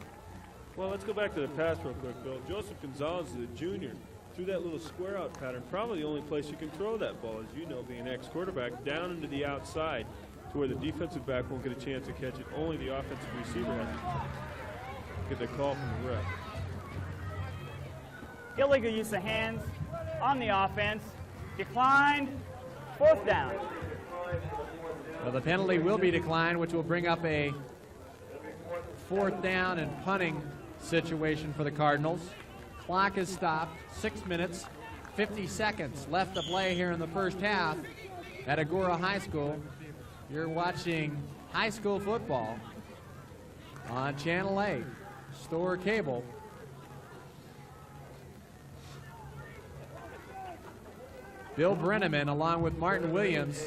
Well, let's go back to the pass real quick, Bill. Joseph Gonzalez is a junior. Through that little square out pattern, probably the only place you can throw that ball, as you know, being ex-quarterback, down into the outside to where the defensive back won't get a chance to catch it. Only the offensive receiver has to get the call from the ref. Illegal use of hands on the offense. Declined. 4th down. Well, the penalty will be declined, which will bring up a 4th down and punting situation for the Cardinals. Clock is stopped. 6 minutes, 50 seconds left to play here in the first half at Agoura High School. You're watching high school football on Channel 8, Store Cable. Bill Brenneman, along with Martin Williams,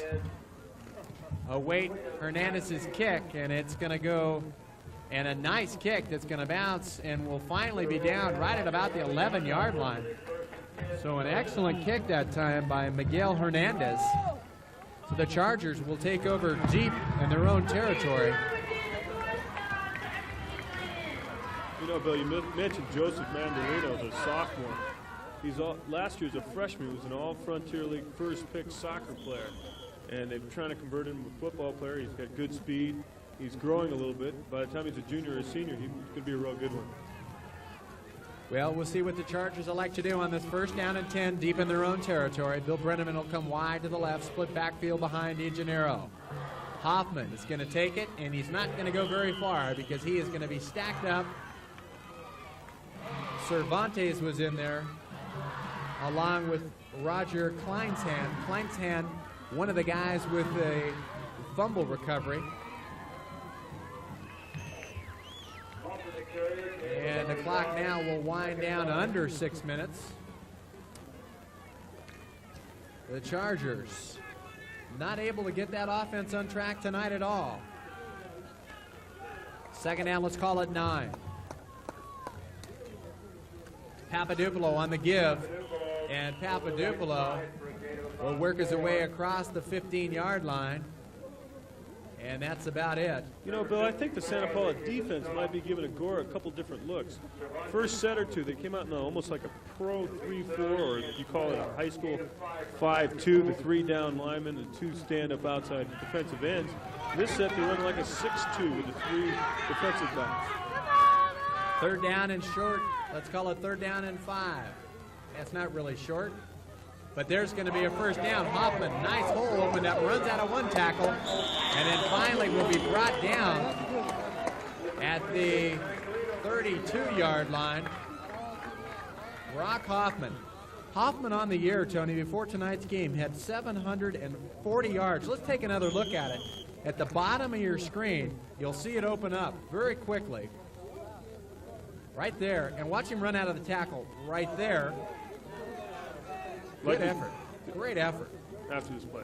await Hernandez's kick, and it's going to go, and a nice kick that's going to bounce and will finally be down right at about the 11-yard line. So an excellent kick that time by Miguel Hernandez. So the Chargers will take over deep in their own territory. You know, Bill, you mentioned Joseph Mandolino as a sophomore. Last year as a freshman, he was an all-Frontier League first-pick soccer player. And they're trying to convert him to a football player. He's got good speed. He's growing a little bit. By the time he's a junior or a senior, he's going to be a real good one. Well, we'll see what the Chargers elect to do on this 1st down and 10 deep in their own territory. Bill Brenneman will come wide to the left, split backfield behind DeGennaro. Hoffman is going to take it, and he's not going to go very far because he is going to be stacked up. Cervantes was in there along with Roger Kleinsand. Kleinsand, one of the guys with a fumble recovery. And the clock now will wind down to under 6 minutes. The Chargers not able to get that offense on track tonight at all. 2nd down, let's call it 9. Papadupolo on the give, and Papadupolo will work his way across the 15-yard line. And that's about it. You know, Bill, I think the Santa Paula defense might be giving Agoura a couple different looks. First set or two, they came out in almost like a pro 3-4, or you call it a high school 5-2, the 3 down linemen, the 2 stand-up outside defensive ends. This set, they run like a 6-2 with the 3 defensive backs. 3rd down and short. Let's call it 3rd down and 5. That's not really short. But there's going to be a 1st down. Hoffman, nice hole opened up, runs out of 1 tackle, and then finally will be brought down At the 32-yard line, Brock Hoffman. Hoffman on the year, Tony, before tonight's game, had 740 yards. Let's take another look at it. At the bottom of your screen, you'll see it open up very quickly. Right there, and watch him run out of the tackle right there. Good effort. Great effort. After this play.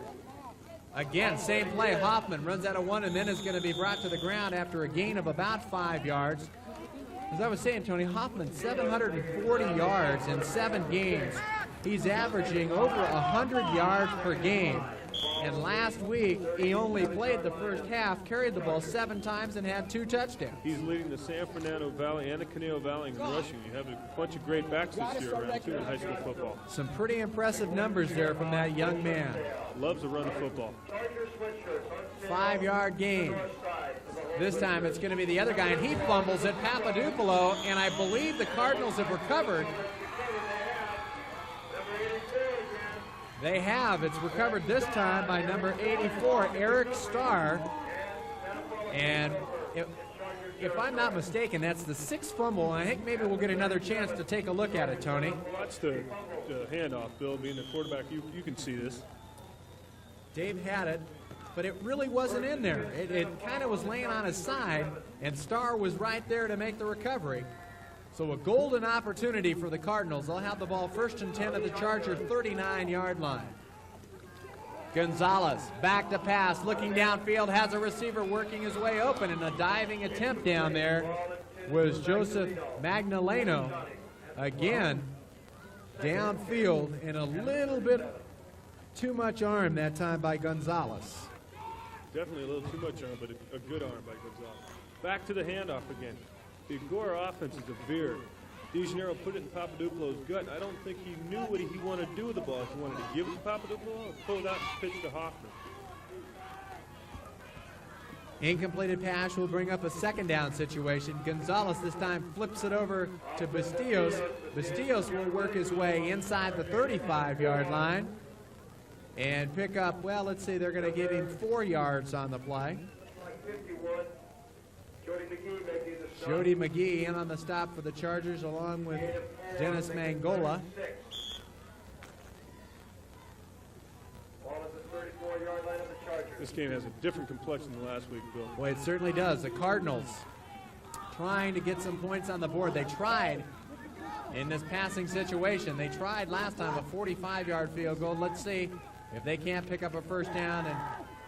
Again, same play. Hoffman runs out of one and then is going to be brought to the ground after a gain of about 5 yards. As I was saying, Tony, Hoffman, 740 yards in 7 games. He's averaging over 100 yards per game. And last week, he only played the first half, carried the ball 7 times, and had 2 touchdowns. He's leading the San Fernando Valley and the Conejo Valley in rushing. You have a bunch of great backs this year around, too, in high school football. Some pretty impressive numbers there from that young man. Loves to run the football. 5-yard gain. This time it's going to be the other guy, and he fumbles at Papadopoulou, and I believe the Cardinals have recovered. They have. It's recovered this time by number 84, Eric Starr. And if I'm not mistaken, that's the 6th fumble, and I think maybe we'll get another chance to take a look at it, Tony. Watch the handoff, Bill. Being the quarterback, you can see this. Dave had it, but it really wasn't in there. It kind of was laying on his side, and Starr was right there to make the recovery. So a golden opportunity for the Cardinals. They'll have the ball 1st and 10 at the Charger 39-yard line. Gonzalez back to pass, looking downfield, has a receiver working his way open, and a diving attempt down there was Joseph Magnoleno. Again, downfield, and a little bit too much arm that time by Gonzalez. Definitely a little too much arm, but a good arm by Gonzalez. Back to the handoff again. The Agoura offense is a veer. DeGennaro put it in Papadopoulou's gut. I don't think he knew what he wanted to do with the ball. If he wanted to give it to Papadopoulou or pull it out and pitch to Hoffman. Incompleted pass will bring up a 2nd down situation. Gonzalez this time flips it over to Bastillos. Bastillos will work his way inside the 35-yard line and pick up, well, let's see, they're going to give him 4 yards on the play. Jody McGee in on the stop for the Chargers along with Dennis Mangola. This game has a different complexion than last week, Bill. Well, it certainly does. The Cardinals trying to get some points on the board. They tried in this passing situation. They tried last time a 45-yard field goal. Let's see if they can't pick up a 1st down and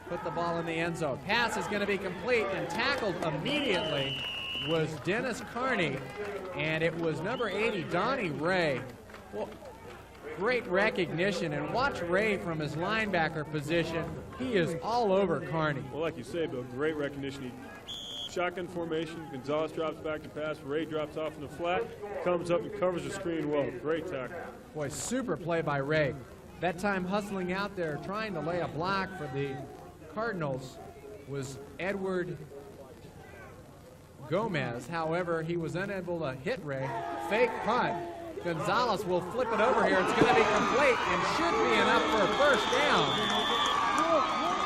put the ball in the end zone. Pass is going to be complete, and tackled immediately was Dennis Carney, and it was number 80, Donnie Ray. Well, great recognition, and watch Ray from his linebacker position. He is all over Carney. Well, like you say, Bill, great recognition. Shotgun formation, Gonzalez drops back to pass, Ray drops off in the flat, comes up and covers the screen well. Great tackle. Boy, super play by Ray. That time hustling out there, trying to lay a block for the Cardinals was Edward Gomez. However, he was unable to hit Ray. Fake punt. Gonzalez will flip it over here. It's going to be complete and should be enough for a 1st down.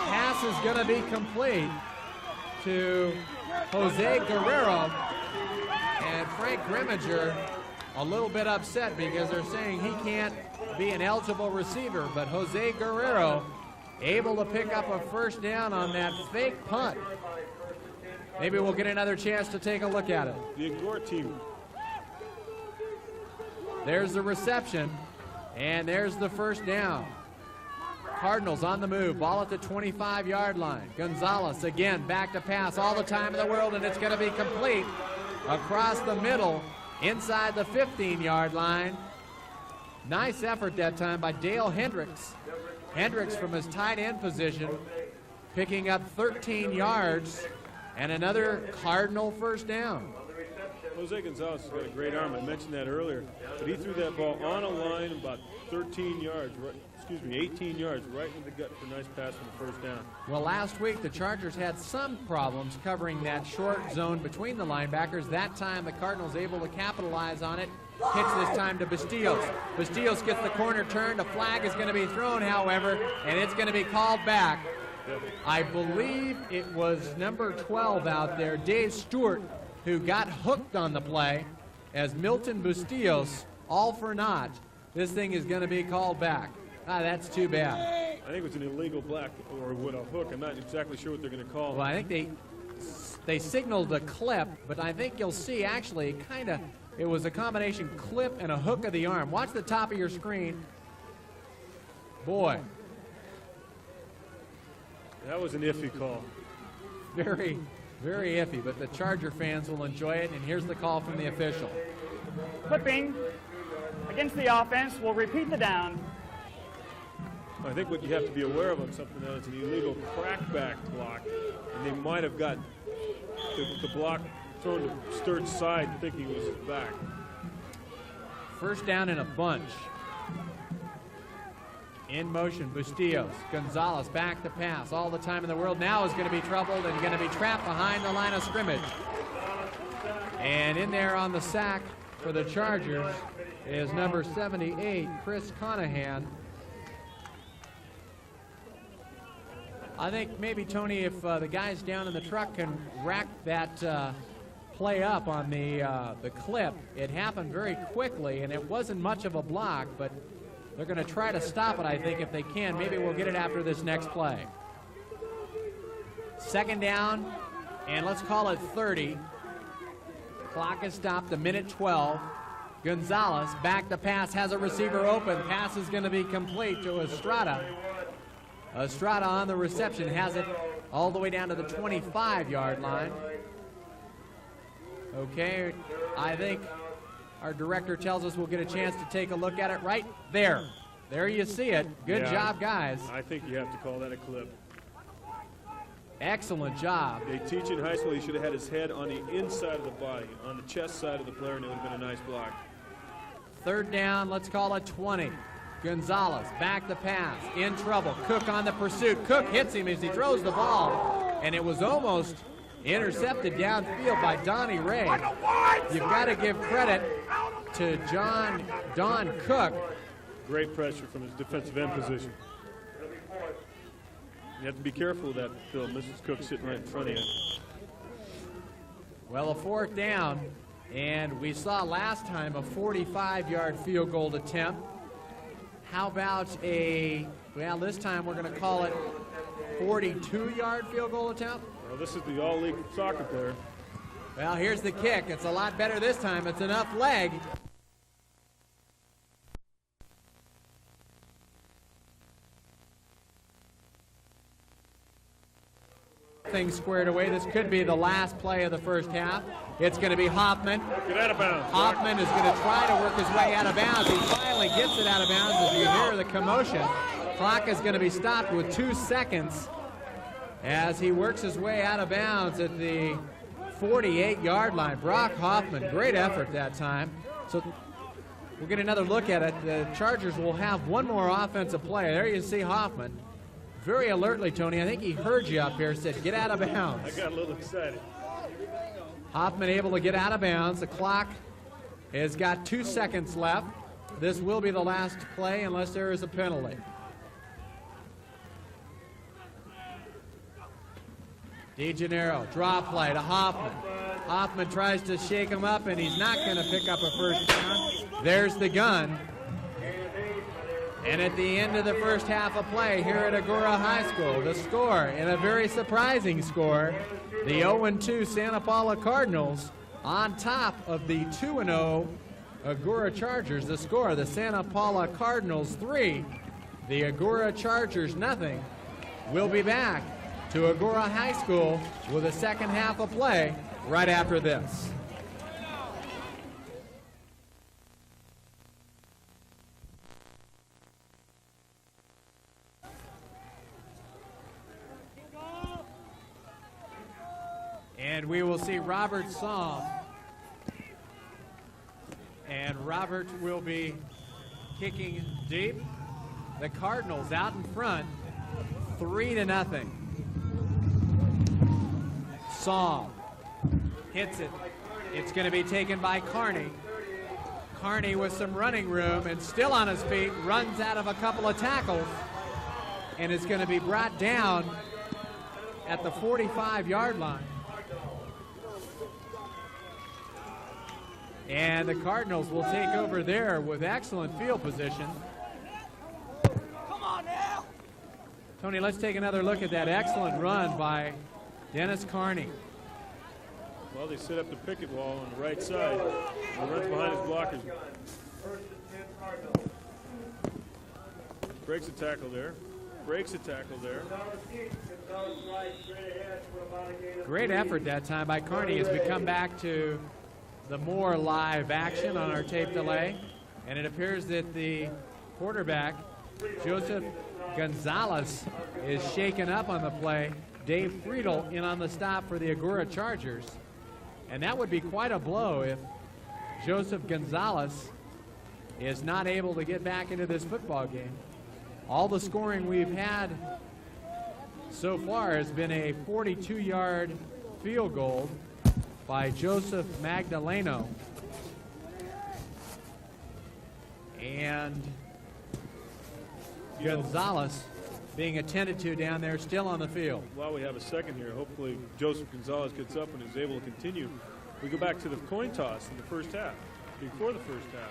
Pass is going to be complete to Jose Guerrero. And Frank Grimminger a little bit upset because they're saying he can't be an eligible receiver. But Jose Guerrero able to pick up a 1st down on that fake punt. Maybe we'll get another chance to take a look at it. The Agoura team. There's the reception, and there's the 1st down. Cardinals on the move, ball at the 25-yard line. Gonzalez again back to pass all the time in the world, and it's going to be complete across the middle inside the 15-yard line. Nice effort that time by Dale Hendricks. Hendricks from his tight end position picking up 13 yards and another Cardinal 1st down. Jose Gonzalez has got a great arm. I mentioned that earlier. But he threw that ball on a line about 18 yards right into the gut for a nice pass for the 1st down. Well, last week the Chargers had some problems covering that short zone between the linebackers. That time the Cardinals able to capitalize on it. Pitch this time to Bastillos. Bastillos gets the corner turned. A flag is going to be thrown, however, and it's going to be called back. I believe it was number 12 out there, Dave Stewart, who got hooked on the play as Milton Bustillos, all for naught. This thing is going to be called back. That's too bad. I think it was an illegal black or with a hook. I'm not exactly sure what they're going to call it. Well, I think they signaled a clip, but I think you'll see actually it was a combination clip and a hook of the arm. Watch the top of your screen. Boy. That was an iffy call. Very, very iffy, but the Charger fans will enjoy it, and here's the call from the official. Clipping against the offense. We'll repeat the down. I think what you have to be aware of on something else is an illegal crackback block, and they might have got the block thrown to Sturt's side thinking it was his back. First down in a bunch. In motion, Bustillos. Gonzalez back to pass. All the time in the world. Now is going to be troubled and going to be trapped behind the line of scrimmage. And in there on the sack for the Chargers is number 78, Chris Conahan. I think maybe, Tony, if the guys down in the truck can rack that play up on the clip. It happened very quickly, and it wasn't much of a block, but they're going to try to stop it, I think, if they can. Maybe we'll get it after this next play. Second down, and let's call it 30. Clock is stopped, a minute 12. Gonzalez back to pass, has a receiver open. Pass is going to be complete to Estrada. Estrada on the reception, has it all the way down to the 25-yard line. Okay, I think our director tells us we'll get a chance to take a look at it right there. There you see it. Good job, guys. I think you have to call that a clip. Excellent job. They teach in high school he should have had his head on the inside of the body, on the chest side of the player, and it would have been a nice block. Third down, let's call it 20. Gonzalez back to pass, in trouble. Cook on the pursuit. Cook hits him as he throws the ball, and it was almost intercepted downfield by Donnie Ray. You've got to give credit to Don Cook. Great pressure from his defensive end position. You have to be careful of that, Phil. Mrs. Cook sitting right in front of you. Well, a fourth down, and we saw last time a 45-yard field goal attempt. How about this time we're going to call it 42-yard field goal attempt? Well, this is the all-league soccer player. Well, here's the kick. It's a lot better this time. It's enough leg. Things squared away. This could be the last play of the first half. It's going to be Hoffman. Get out of bounds. Hoffman is going to try to work his way out of bounds. He finally gets it out of bounds as you hear the commotion. Clock is going to be stopped with 2 seconds as he works his way out of bounds at the 48-yard line. Brock Hoffman, great effort that time. So we'll get another look at it. The Chargers will have one more offensive play. There you see Hoffman. Very alertly, Tony. I think he heard you up here, said, get out of bounds. I got a little excited. Hoffman able to get out of bounds. The clock has got 2 seconds left. This will be the last play unless there is a penalty. DeGennaro, draw play to Hoffman. Hoffman tries to shake him up, and he's not going to pick up a first down. There's the gun. And at the end of the first half of play here at Agoura High School, the score, and a very surprising score, the 0-2 Santa Paula Cardinals on top of the 2-0 Agoura Chargers. The score, the Santa Paula Cardinals 3, the Agoura Chargers nothing. We'll be back to Agoura High School with a second half of play right after this. And we will see Robert Song. And Robert will be kicking deep. The Cardinals out in front, 3-0. Song hits it. It's going to be taken by Carney. Carney with some running room and still on his feet, runs out of a couple of tackles and is going to be brought down at the 45-yard line. And the Cardinals will take over there with excellent field position. Come on now. Tony, let's take another look at that excellent run by Dennis Carney. Well, they set up the picket wall on the right side. He runs behind his blockers. Breaks a tackle there. Breaks a tackle there. Great effort that time by Carney as we come back to the more live action on our tape delay. And it appears that the quarterback, Joseph Gonzalez, is shaken up on the play. Dave Friedel in on the stop for the Agoura Chargers. And that would be quite a blow if Joseph Gonzalez is not able to get back into this football game. All the scoring we've had so far has been a 42-yard field goal by Joseph Magdaleno. And Gonzalez being attended to down there, still on the field. While we have a second here, hopefully Joseph Gonzalez gets up and is able to continue. We go back to the coin toss in the first half, before the first half.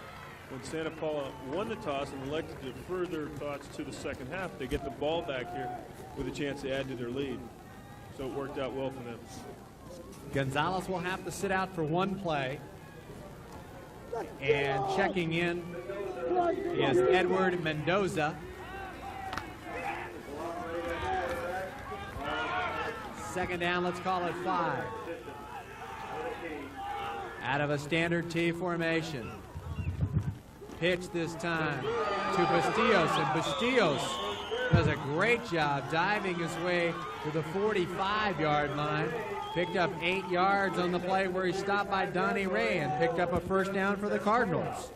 When Santa Paula won the toss and elected to defer their thoughts to the second half, they get the ball back here with a chance to add to their lead. So it worked out well for them. Gonzalez will have to sit out for one play. And checking in is Edward Mendoza. Second down, let's call it 5. Out of a standard T formation. Pitch this time to Bastillos, and Bastillos does a great job diving his way to the 45-yard line. Picked up 8 yards on the play where he stopped by Donnie Ray and picked up a first down for the Cardinals.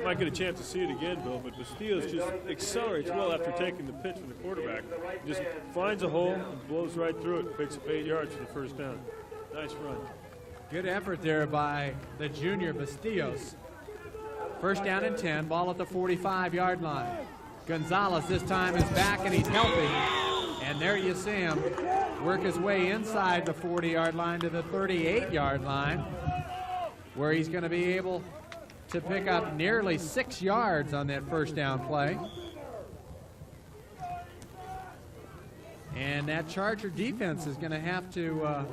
Might get a chance to see it again, Bill, but Bastillos just accelerates well after taking the pitch from the quarterback. Just finds a hole and blows right through it, picks up 8 yards for the first down. Nice run. Good effort there by the junior Bastillos. First down and 10, ball at the 45-yard line. Gonzalez this time is back and he's healthy. And there you see him work his way inside the 40-yard line to the 38-yard line, where he's going to be able to pick up nearly 6 yards on that first down play. And that Charger defense is going to have to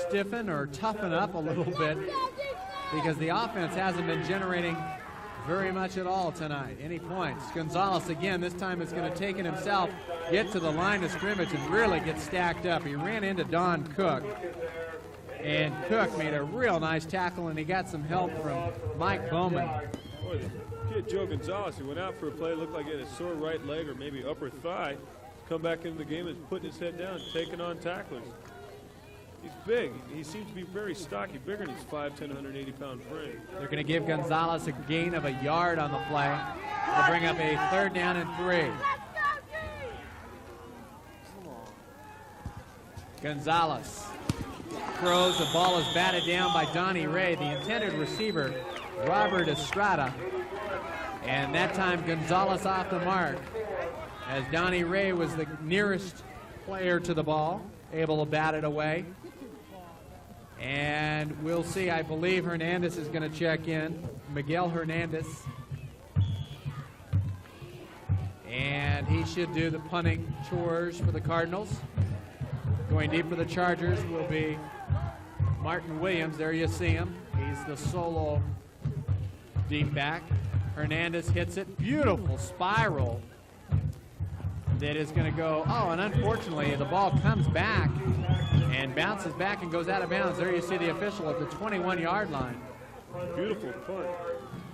stiffen or toughen up a little bit, because the offense hasn't been generating very much at all tonight. Any points. Gonzalez again, this time is going to take it himself, get to the line of scrimmage and really get stacked up. He ran into Don Cook, and Cook made a real nice tackle, and he got some help from Mike Bowman. Boy, the kid Joe Gonzalez, he went out for a play, looked like he had a sore right leg or maybe upper thigh. Come back into the game and putting his head down, taking on tacklers. He's big. He seems to be very stocky, bigger than his 5'10", 180-pound frame. They're going to give Gonzalez a gain of a yard on the play to bring up a third down and 3. Gonzalez throws. The ball is batted down by Donnie Ray, the intended receiver, Robert Estrada. And that time Gonzalez off the mark, as Donnie Ray was the nearest player to the ball, able to bat it away. And we'll see, I believe Hernandez is going to check in, Miguel Hernandez. And he should do the punting chores for the Cardinals. Going deep for the Chargers will be Martin Williams. There you see him. He's the solo deep back. Hernandez hits it. Beautiful spiral that is going to go, and unfortunately the ball comes back and bounces back and goes out of bounds. There you see the official at the 21-yard line. Beautiful punt.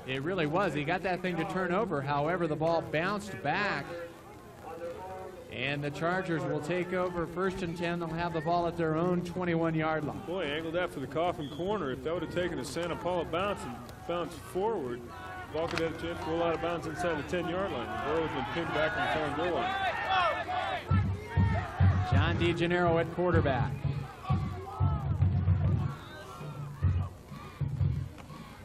It really was. He got that thing to turn over. However, the ball bounced back, and the Chargers will take over 1st and 10. They'll have the ball at their own 21-yard line. Boy, angled that for the coffin corner. If that would have taken a Santa Paula bounce and bounced forward, the ball could have had a chance to roll out of bounds inside the 10-yard line. The ball has been pinned back in the 10 goal line. John DeGennaro at quarterback.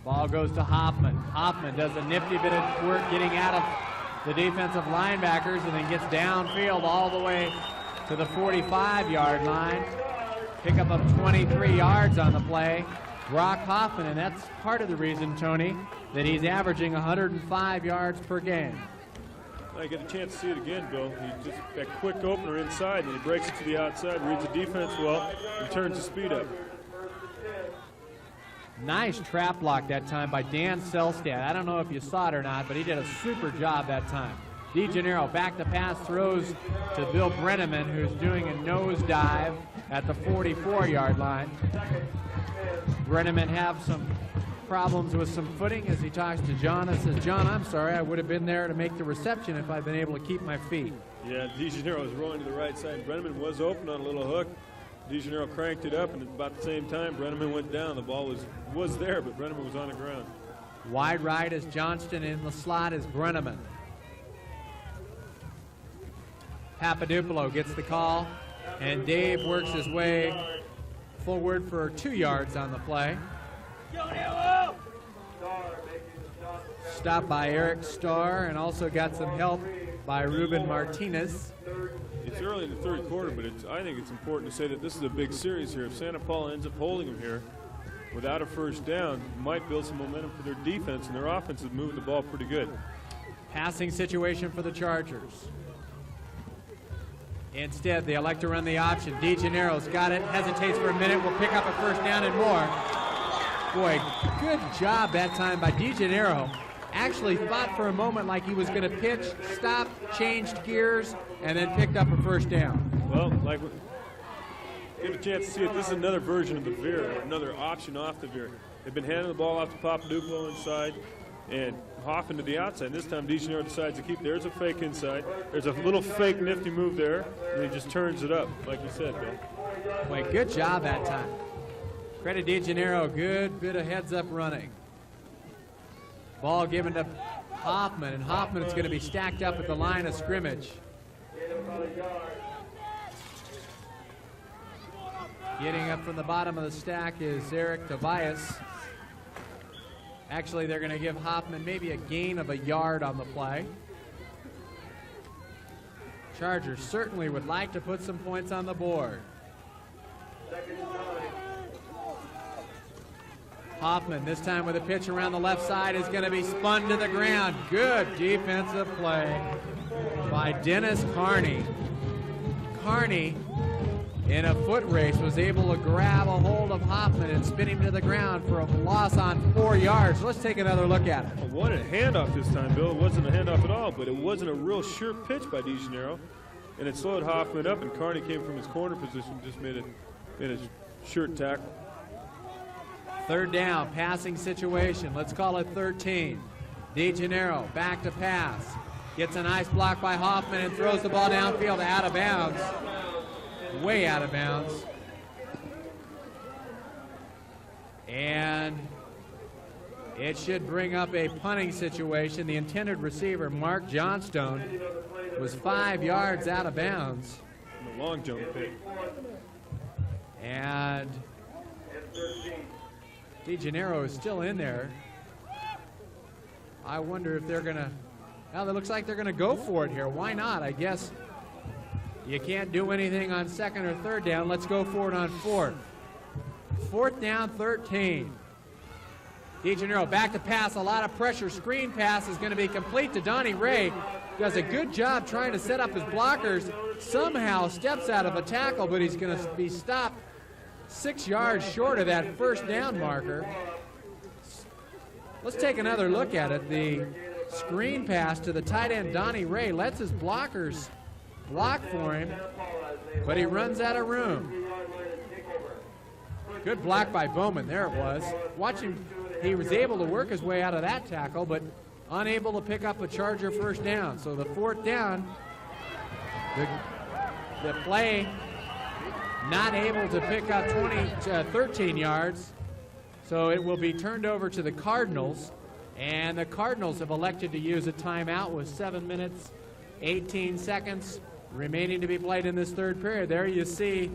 Ball goes to Hoffman. Hoffman does a nifty bit of work getting out of the defensive linebackers and then gets downfield all the way to the 45-yard line. Pickup of 23 yards on the play. Brock Hoffman, and that's part of the reason, Tony, that he's averaging 105 yards per game. I get a chance to see it again, Bill. He just that quick opener inside, and he breaks it to the outside, reads the defense well, and turns the speed up. Nice trap block that time by Dan Selstad. I don't know if you saw it or not, but he did a super job that time. DeGennaro back to pass, throws to Bill Brenneman, who's doing a nosedive at the 44-yard line. Brenneman have some problems with some footing as he talks to John and says, John, I'm sorry, I would have been there to make the reception if I'd been able to keep my feet. Yeah, DeGennaro was rolling to the right side. Brenneman was open on a little hook. DeGennaro cranked it up, and at about the same time, Brenneman went down. The ball was there, but Brenneman was on the ground. Wide right is Johnston. In the slot is Brenneman. Papadopoulou gets the call, and Dave works his way forward for 2 yards on the play. Stopped by Eric Starr, and also got some help by Ruben Martinez. It's early in the third quarter, but I think it's important to say that this is a big series here. If Santa Paula ends up holding them here without a first down, it might build some momentum for their defense, and their offense is moving the ball pretty good. Passing situation for the Chargers. Instead, they elect to run the option. DeGennaro's got it, hesitates for a minute, will pick up a first down and more. Boy, good job that time by DeGennaro. Actually thought for a moment like he was going to pitch, stopped, changed gears, and then picked up a first down. Well, like, give a chance to see it. This is another version of the veer, another option off the veer. They've been handing the ball off to Papadopoulou inside and Hoffman to the outside. This time, DeGennaro decides to keep. There's a fake inside. There's a little fake nifty move there, and he just turns it up, like you said, Bill. Boy, good job that time. Credit DeGennaro, good bit of heads-up running. Ball given to Hoffman, and Hoffman is going to be stacked up at the line of scrimmage. Getting up from the bottom of the stack is Eric Tobias. Actually, they're going to give Hoffman maybe a gain of a yard on the play. Chargers certainly would like to put some points on the board. Hoffman, this time with a pitch around the left side, is going to be spun to the ground. Good defensive play by Dennis Carney. Carney, in a foot race, was able to grab a hold of Hoffman and spin him to the ground for a loss on 4 yards. Let's take another look at it. What a handoff this time, Bill. It wasn't a handoff at all, but it wasn't a real sure pitch by DeGennaro, and it slowed Hoffman up, and Carney came from his corner position, just made a short tackle. Third down, passing situation. Let's call it 13. DeGennaro back to pass. Gets a nice block by Hoffman and throws the ball downfield out of bounds. Way out of bounds. And it should bring up a punting situation. The intended receiver, Mark Johnstone, was 5 yards out of bounds. A long jump pick. And DeGennaro is still in there. I wonder if they're going to, well, it looks like they're going to go for it here. Why not? I guess you can't do anything on second or third down. Let's go for it on fourth. Fourth down, 13. DeGennaro back to pass, a lot of pressure. Screen pass is going to be complete to Donnie Ray. Does a good job trying to set up his blockers. Somehow steps out of a tackle, but he's going to be stopped 6 yards short of that first down marker. Let's take another look at it. The screen pass to the tight end, Donnie Ray, lets his blockers block for him, but he runs out of room. Good block by Bowman. There it was. Watch him. He was able to work his way out of that tackle, but unable to pick up a Charger first down. So the fourth down, the play not able to pick up 13 yards. So it will be turned over to the Cardinals, and the Cardinals have elected to use a timeout with 7 minutes, 18 seconds remaining to be played in this third period. There you see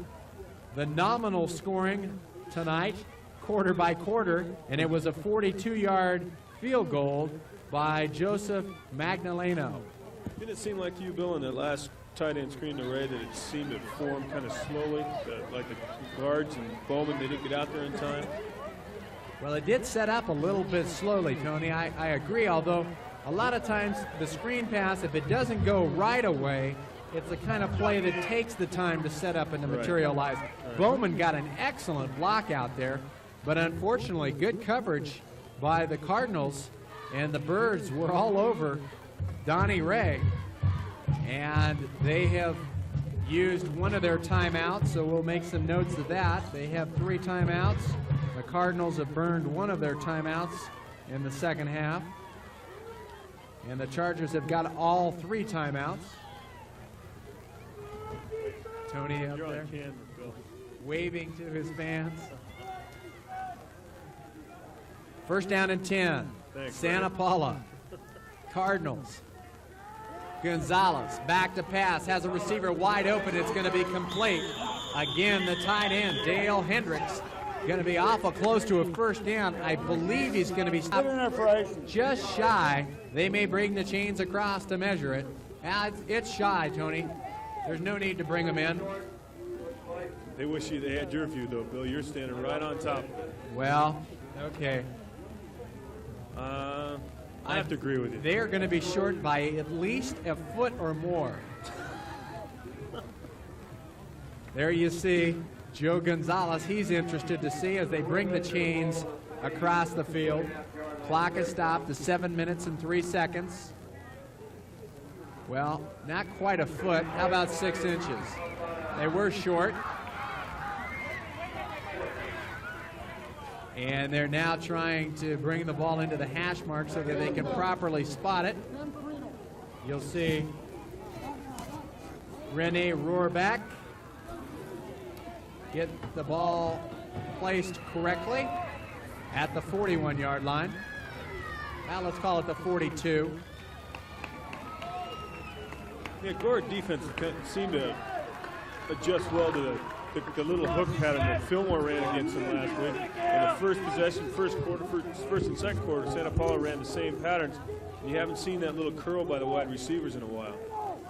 the nominal scoring tonight, quarter by quarter, and it was a 42-yard field goal by Joseph Magnoleno. Didn't it seem like to you, Bill, in that last tight end screen array that it seemed to form kind of slowly, like the guards and Bowman, they didn't get out there in time? Well, it did set up a little bit slowly, Tony. I agree, although a lot of times the screen pass, if it doesn't go right away, it's the kind of play that takes the time to set up and to materialize. Bowman got an excellent block out there, but unfortunately, good coverage by the Cardinals, and the Birds were all over Donnie Ray, and they have used one of their timeouts, so we'll make some notes of that. They have 3 timeouts. The Cardinals have burned one of their timeouts in the second half, and the Chargers have got all 3 timeouts. Tony up there waving to his fans. First down and 10. Santa Paula. Cardinals. Gonzalez back to pass, has a receiver wide open. It's going to be complete. Again, the tight end, Dale Hendricks, going to be awful close to a first down. I believe he's going to be stopped just shy. They may bring the chains across to measure it. It's shy, Tony. There's no need to bring them in. They wish they had your view, though, Bill. You're standing right on top. Well, okay. I have to agree with you. They are going to be short by at least a foot or more. There you see Joe Gonzalez. He's interested to see as they bring the chains across the field. Clock is stopped to 7 minutes and 3 seconds. Well, not quite a foot. How about 6 inches? They were short. And they're now trying to bring the ball into the hash mark so that they can properly spot it. You'll see Rene Rohrbeck get the ball placed correctly at the 41-yard line. Now let's call it the 42. Yeah, Agoura defense seemed to adjust well to the little hook pattern that Fillmore ran against them last week. In the first possession, first and second quarter, Santa Paula ran the same patterns. And you haven't seen that little curl by the wide receivers in a while.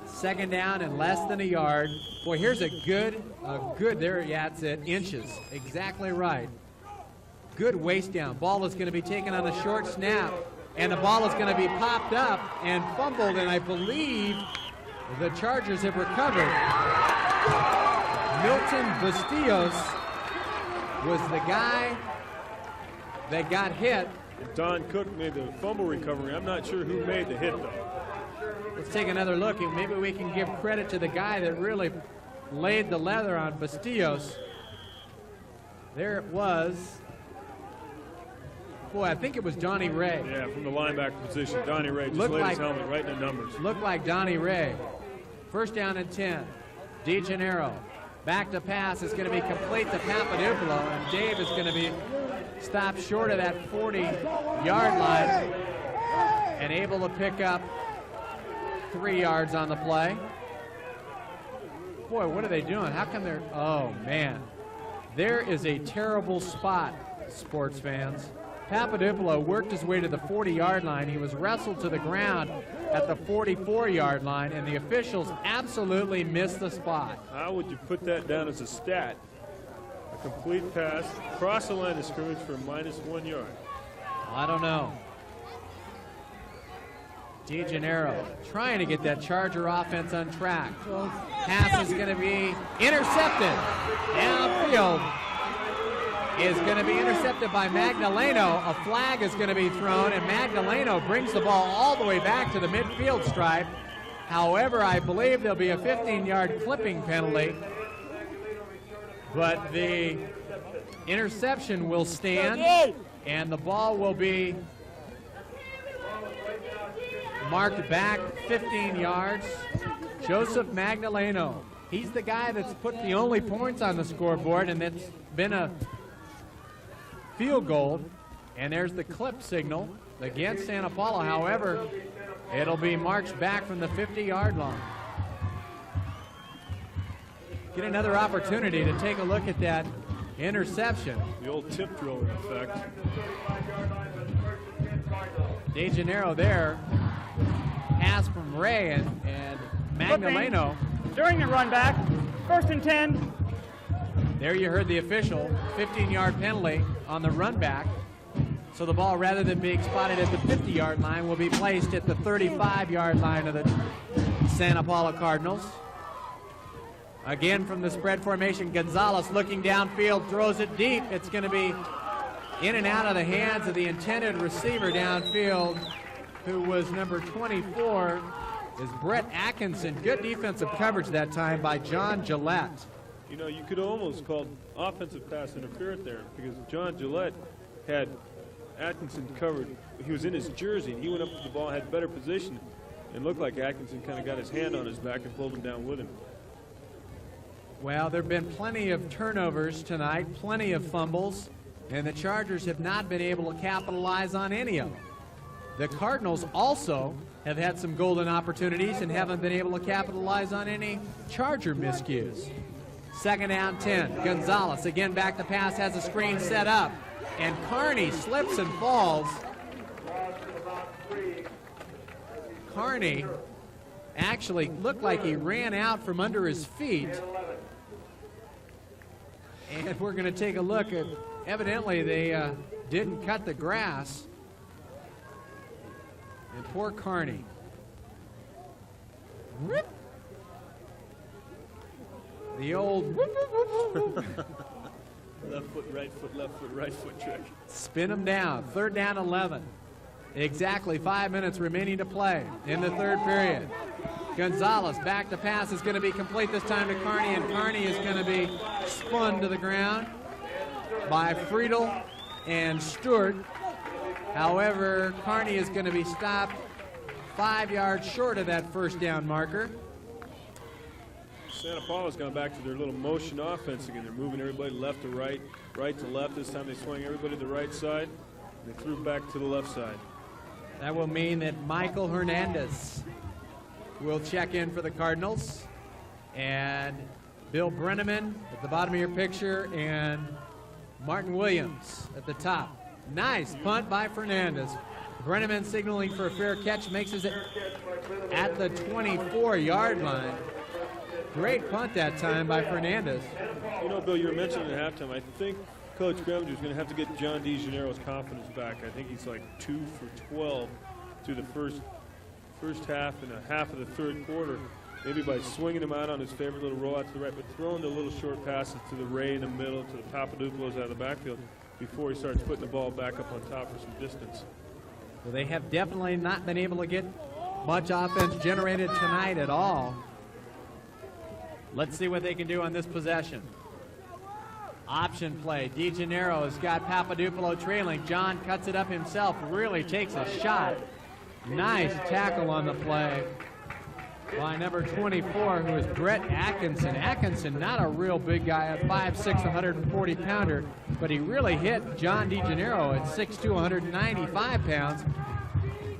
Second down and less than a yard. Boy, here's a good there. Yeah, it's at inches. Exactly right. Good waist down. Ball is going to be taken on a short snap, and the ball is going to be popped up and fumbled, and I believe the Chargers have recovered. Milton Bustillos was the guy that got hit. Don Cook made the fumble recovery. I'm not sure who made the hit, though. Let's take another look, and maybe we can give credit to the guy that really laid the leather on Bustillos. There it was. Boy, I think it was Donnie Ray. Yeah, from the linebacker position. Donnie Ray just laid his helmet right in the numbers. Looked like Donnie Ray. First down and 10. DeGennaro. Back to pass is going to be complete to Papadopoulou, and Dave is going to be stopped short of that 40-yard line and able to pick up 3 yards on the play. Boy, what are they doing? How come they're... Oh, man. There is a terrible spot, sports fans. Papadopoulou worked his way to the 40-yard line. He was wrestled to the ground at the 44-yard line, and the officials absolutely missed the spot. How would you put that down as a stat? A complete pass across the line of scrimmage for -1 yard. I don't know. DeGennaro trying to get that Charger offense on track. Pass is going to be intercepted. Downfield is going to be intercepted by Magdaleno. A flag is going to be thrown, and Magdaleno brings the ball all the way back to the midfield stripe. However, I believe there'll be a 15-yard clipping penalty, but the interception will stand, and the ball will be marked back 15 yards. Joseph Magdaleno, he's the guy that's put the only points on the scoreboard, and it's been a field goal, and there's the clip signal against Santa Paula. However, it'll be marched back from the 50-yard line. Get another opportunity to take a look at that interception. The old tip drill in effect. DeGennaro there. Pass from Ray and Magdaleno. During the run back, first and 10. There you heard the official 15-yard penalty on the run back. So the ball, rather than being spotted at the 50-yard line, will be placed at the 35-yard line of the Santa Paula Cardinals. Again from the spread formation, Gonzalez looking downfield, throws it deep. It's going to be in and out of the hands of the intended receiver downfield, who was number 24, is Brett Atkinson. Good defensive coverage that time by John Gillette. You know, you could almost call offensive pass interference there because John Gillette had Atkinson covered. He was in his jersey, and he went up to the ball, had better position, and looked like Atkinson kind of got his hand on his back and pulled him down with him. Well, there have been plenty of turnovers tonight, plenty of fumbles, and the Chargers have not been able to capitalize on any of them. The Cardinals also have had some golden opportunities and haven't been able to capitalize on any Charger miscues. Second down 10. Gonzalez again back to pass, has a screen set up, and Carney slips and falls. Carney actually looked like he ran out from under his feet. And we're going to take a look at, evidently they didn't cut the grass. And poor Carney. Whoop. The old Left foot, right foot trick. Spin him down. Third down 11. Exactly 5 minutes remaining to play in the third period. Gonzalez back to pass is going to be complete this time to Carney, and Carney is going to be spun to the ground by Friedel and Stewart. However, Carney is going to be stopped 5 yards short of that first down marker. Santa Paula's gone back to their little motion offense again. They're moving everybody left to right, right to left. This time they swing everybody to the right side. They threw back to the left side. That will mean that Michael Hernandez will check in for the Cardinals. And Bill Brenneman at the bottom of your picture, and Martin Williams at the top. Nice punt by Fernandez. Brenneman signaling for a fair catch, makes it at the 24-yard line. Great punt that time by Fernandez. You know, Bill, you were mentioning at halftime, I think Coach Gremmer is going to have to get John DeGennaro's confidence back. I think he's like 2 for 12 through the first half and a half of the third quarter, maybe by swinging him out on his favorite little roll out to the right, but throwing the little short passes to the Ray in the middle, to the Papadopoulos out of the backfield before he starts putting the ball back up on top for some distance. Well, they have definitely not been able to get much offense generated tonight at all. Let's see what they can do on this possession. Option play. DeGennaro has got Papadopoulou trailing. John cuts it up himself, really takes a shot. Nice tackle on the play by number 24, who is Brett Atkinson. Atkinson, not a real big guy, a 5'6", 140-pounder, but he really hit John DeGennaro at 6'2", 195 pounds.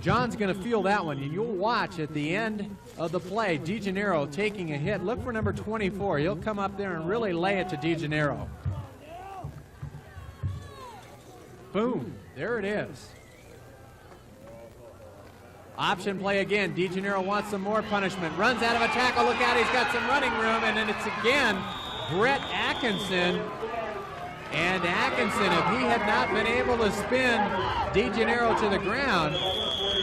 John's going to feel that one, and you'll watch at the end of the play, DeGennaro taking a hit. Look for number 24. He'll come up there and really lay it to DeGennaro. Boom. There it is. Option play again. DeGennaro wants some more punishment. Runs out of a tackle. Look out, he's got some running room, and then it's again Brett Atkinson. And Atkinson, if he had not been able to spin DeGennaro to the ground,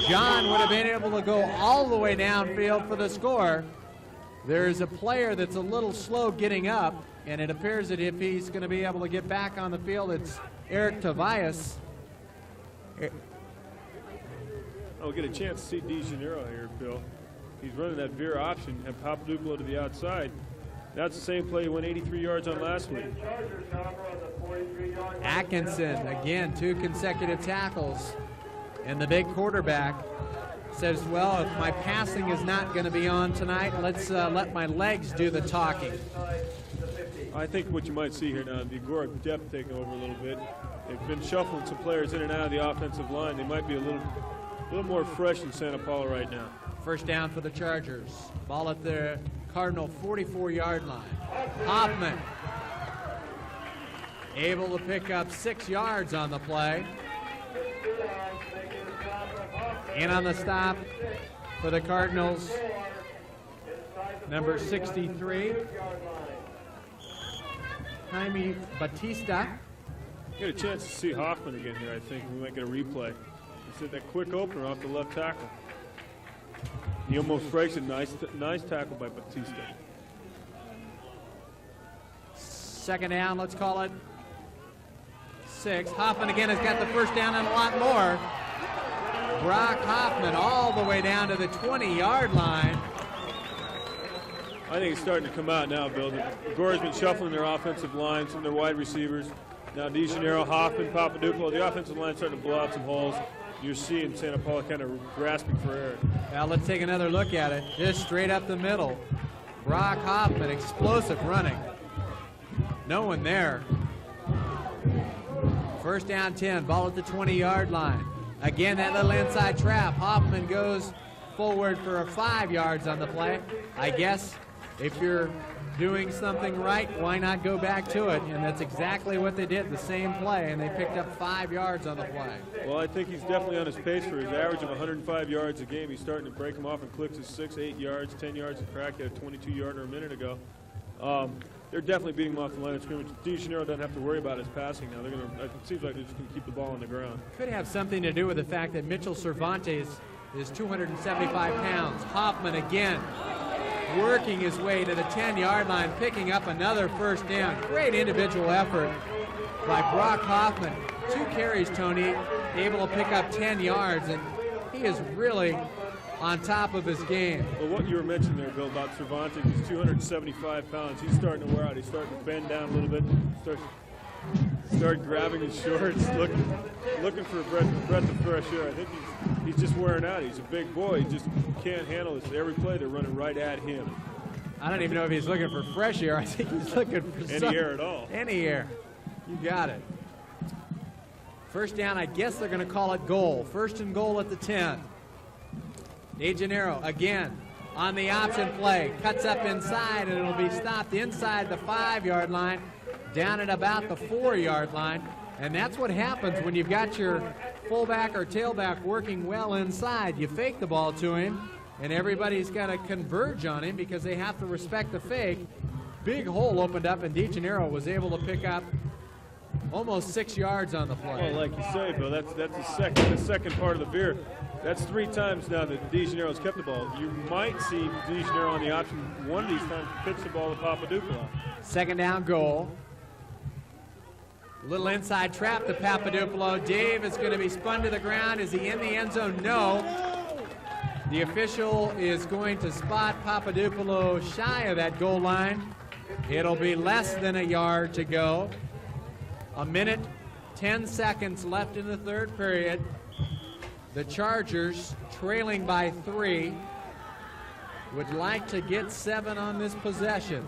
John would have been able to go all the way downfield for the score. There's a player that's a little slow getting up, and it appears that if he's going to be able to get back on the field, it's Eric Tobias. We'll get a chance to see DeGennaro here, Bill. He's running that veer option, have Papadopoulou to the outside. That's the same play he went 83 yards on last week. Atkinson, again, 2 consecutive tackles. And the big quarterback says, well, if my passing is not going to be on tonight, let's let my legs do the talking. I think what you might see here now, the Agoura depth taking over a little bit. They've been shuffling some players in and out of the offensive line. They might be a little more fresh in Santa Paula right now. First down for the Chargers. Ball at the Cardinal 44-yard line. Hoffman able to pick up 6 yards on the play. In on the stop for the Cardinals, number 63, Jaime Batista. Get a chance to see Hoffman again here, I think. We might get a replay. He said that quick opener off the left tackle. He almost breaks it. Nice tackle by Batista. Second down, let's call it 6. Hoffman again has got the first down and a lot more. Brock Hoffman all the way down to the 20-yard line. I think it's starting to come out now, Bill. Agoura's been shuffling their offensive line, some of their wide receivers. Now DeGennaro, Hoffman, Papadopoulou. The offensive line starting to blow out some holes. You're seeing Santa Paula kind of grasping for air. Now let's take another look at it. Just straight up the middle. Brock Hoffman, explosive running. No one there. First down 10, ball at the 20-yard line. Again, that little inside trap. Hoffman goes forward for 5 yards on the play. I guess if you're doing something right, why not go back to it? And that's exactly what they did, the same play, and they picked up 5 yards on the play. Well, I think he's definitely on his pace for his average of 105 yards a game. He's starting to break them off and clicks his 6, 8 yards, 10 yards of crack at a 22-yarder a minute ago. They're definitely beating him off the line of scrimmage. DeGennaro doesn't have to worry about his passing now. It seems like they're just going to keep the ball on the ground. Could have something to do with the fact that Mitchell Cervantes is 275 pounds. Hoffman again working his way to the 10-yard line, picking up another first down. Great individual effort by Brock Hoffman. 2 carries, Tony, able to pick up 10 yards, and he is really on top of his game. Well, what you were mentioning there, Bill, about Cervantes, he's 275 pounds. He's starting to wear out. He's starting to bend down a little bit. Start grabbing his shorts, looking for a breath of fresh air. I think he's just wearing out. He's a big boy. He just can't handle this. Every play they're running right at him. I don't even know if he's looking for fresh air. I think he's looking for any air at all. Any air. You got it. First down, I guess they're going to call it goal. First and goal at the 10. DeGennaro again on the option play. Cuts up inside, and it'll be stopped inside the 5-yard line, down at about the 4-yard line. And that's what happens when you've got your fullback or tailback working well inside. You fake the ball to him, and everybody's got to converge on him because they have to respect the fake. Big hole opened up, and DeGennaro was able to pick up almost 6 yards on the play. Well, like you say, Bill, that's the second part of the veer. That's 3 times now that DeGennaro's kept the ball. You might see DeGennaro on the option one of these times pitch the ball to Papadopoulou. Second down goal. Little inside trap to Papadopoulou. Dave is going to be spun to the ground. Is he in the end zone? No. The official is going to spot Papadopoulou shy of that goal line. It'll be less than a yard to go. 1 minute, 10 seconds left in the third period. The Chargers, trailing by 3, would like to get 7 on this possession.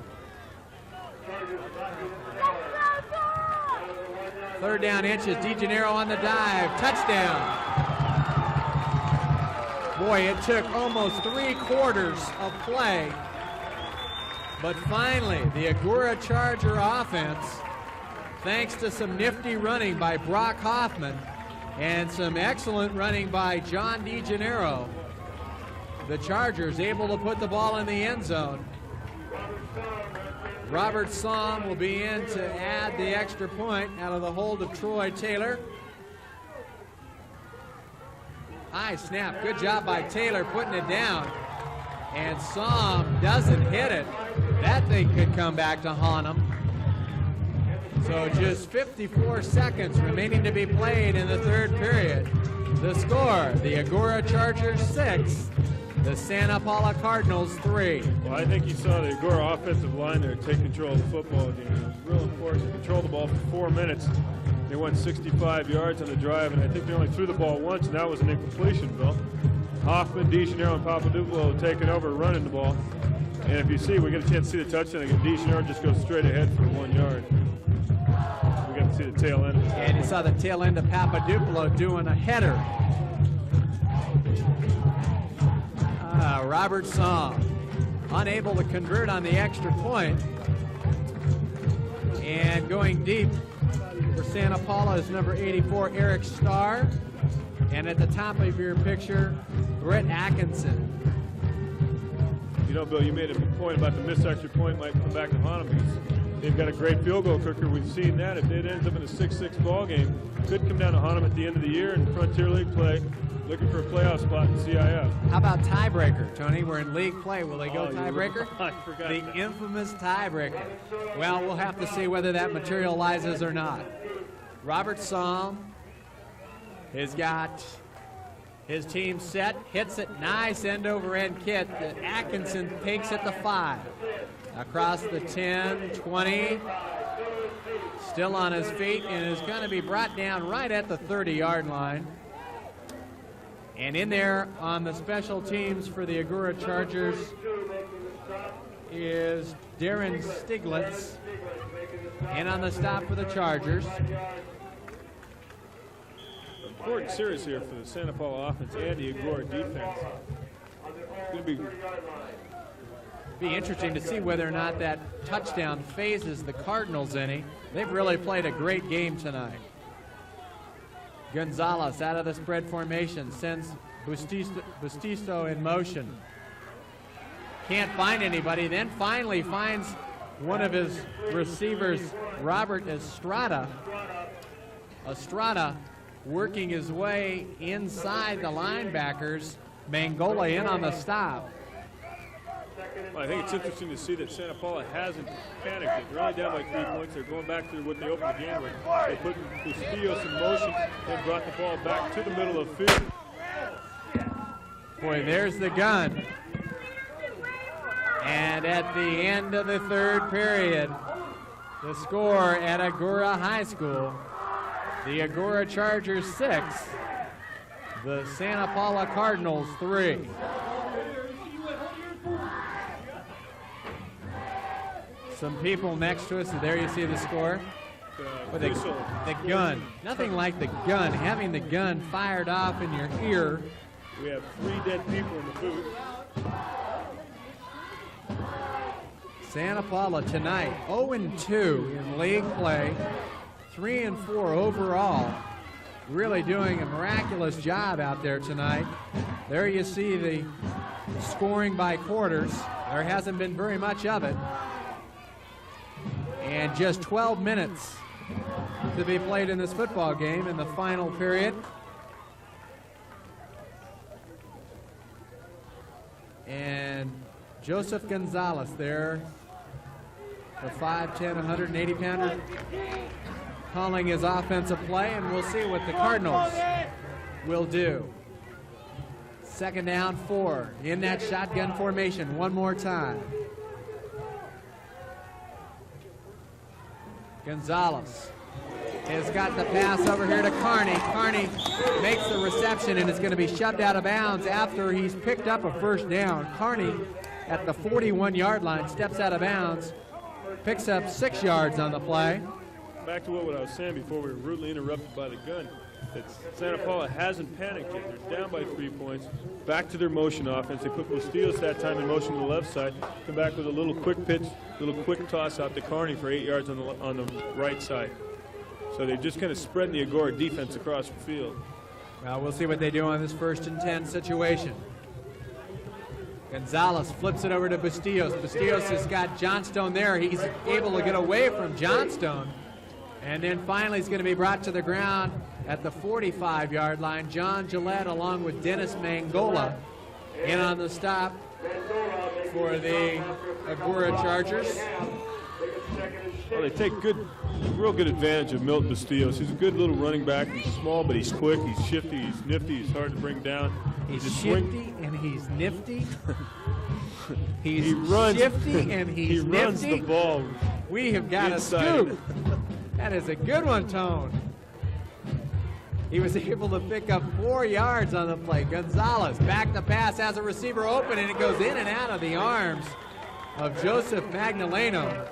Third down inches, DeGennaro on the dive, touchdown. Boy, it took almost 3/4 of play, but finally the Agoura Charger offense, thanks to some nifty running by Brock Hoffman and some excellent running by John DeGennaro, the Chargers able to put the ball in the end zone. Robert Somm will be in to add the extra point out of the hold of Troy Taylor. High snap, good job by Taylor putting it down. And Somm doesn't hit it. That thing could come back to haunt him. So just 54 seconds remaining to be played in the third period. The score, the Agoura Chargers 6, the Santa Paula Cardinals 3. Well, I think you saw the Agoura offensive line there take control of the football game. It was real important to control the ball for 4 minutes. They went 65 yards on the drive, and I think they only threw the ball once, and that was an incompletion, Bill. Hoffman, DeGennaro, and Papadopoulou taking over running the ball. And if you see, we get a chance to see the touchdown again. DeGennaro just goes straight ahead for 1 yard. We got to see the tail end. And you saw the tail end of Papadopoulou doing a header. Robert Somm unable to convert on the extra point. And going deep for Santa Paula is number 84, Eric Starr. And at the top of your picture, Brett Atkinson. You know, Bill, you made a point about the missed extra point might come back to haunt him. They've got a great field goal kicker. We've seen that. If it ends up in a 6-6 ball game, could come down to haunt them at the end of the year in Frontier League play, looking for a playoff spot in CIF. How about tiebreaker, Tony? We're in league play. Will they go tiebreaker? I forgot The that. infamous tiebreaker. Well, we'll have to see whether that materializes or not. Robert Psalm has got his team set, hits it, nice end over end kick. Atkinson takes it to 5. Across the 10, 20, still on his feet, and is going to be brought down right at the 30-yard line. And in there on the special teams for the Agoura Chargers is Darren Stiglitz. And on the stop for the Chargers. Important series here for the Santa Paula offense and the Agoura defense. It's going to Be interesting to see whether or not that touchdown phases the Cardinals any. They've really played a great game tonight. Gonzalez out of the spread formation sends Bustizo in motion. Can't find anybody, then finally finds one of his receivers, Robert Estrada. Estrada working his way inside the linebackers. Mangola in on the stop. Well, I think it's interesting to see that Santa Paula hasn't panicked. They're only down by 3 points. They're going back to what they opened the game with. They put Bustillos in motion and brought the ball back to the middle of the field. Boy, there's the gun. And at the end of the third period, the score at Agoura High School, the Agoura Chargers 6, the Santa Paula Cardinals 3. Some people next to us, and there you see the score. But the gun, nothing like the gun, having the gun fired off in your ear. We have 3 dead people in the booth. Santa Paula tonight, 0-2 in league play, 3-4 overall. Really doing a miraculous job out there tonight. There you see the scoring by quarters. There hasn't been very much of it. And just 12 minutes to be played in this football game in the final period. And Joseph Gonzalez there, the 5'10", 180-pounder, calling his offensive play, and we'll see what the Cardinals will do. 2nd down, 4 in that shotgun formation one more time. Gonzalez has got the pass over here to Carney. Carney makes the reception, and it's going to be shoved out of bounds after he's picked up a first down. Carney at the 41-yard line steps out of bounds, picks up 6 yards on the play. Back to what I was saying before we were rudely interrupted by the gun. That Santa Paula hasn't panicked yet. They're down by 3 points. Back to their motion offense. They put Bustillos that time in motion to the left side. Come back with a little quick pitch, little quick toss out to Carney for 8 yards on the right side. So they're just kind of spreading the Agoura defense across the field. Well, we'll see what they do on this 1st and 10 situation. Gonzalez flips it over to Bustillos. Bustillos has got Johnstone there. He's able to get away from Johnstone. And then finally he's going to be brought to the ground at the 45-yard line. John Gillette along with Dennis Mangola in on the stop for the Agoura Chargers. Well, they take real good advantage of Milton Bustillos. He's a good little running back. He's small, but he's quick. He's shifty. He's nifty. He's hard to bring down. He's shifty and he's nifty. He's he runs, shifty and he's he runs nifty. the ball. We have got inside. a scoop. That is a good one, Tone. He was able to pick up 4 yards on the play. Gonzalez back the pass, has a receiver open, and it goes in and out of the arms of Joseph Magnoleno.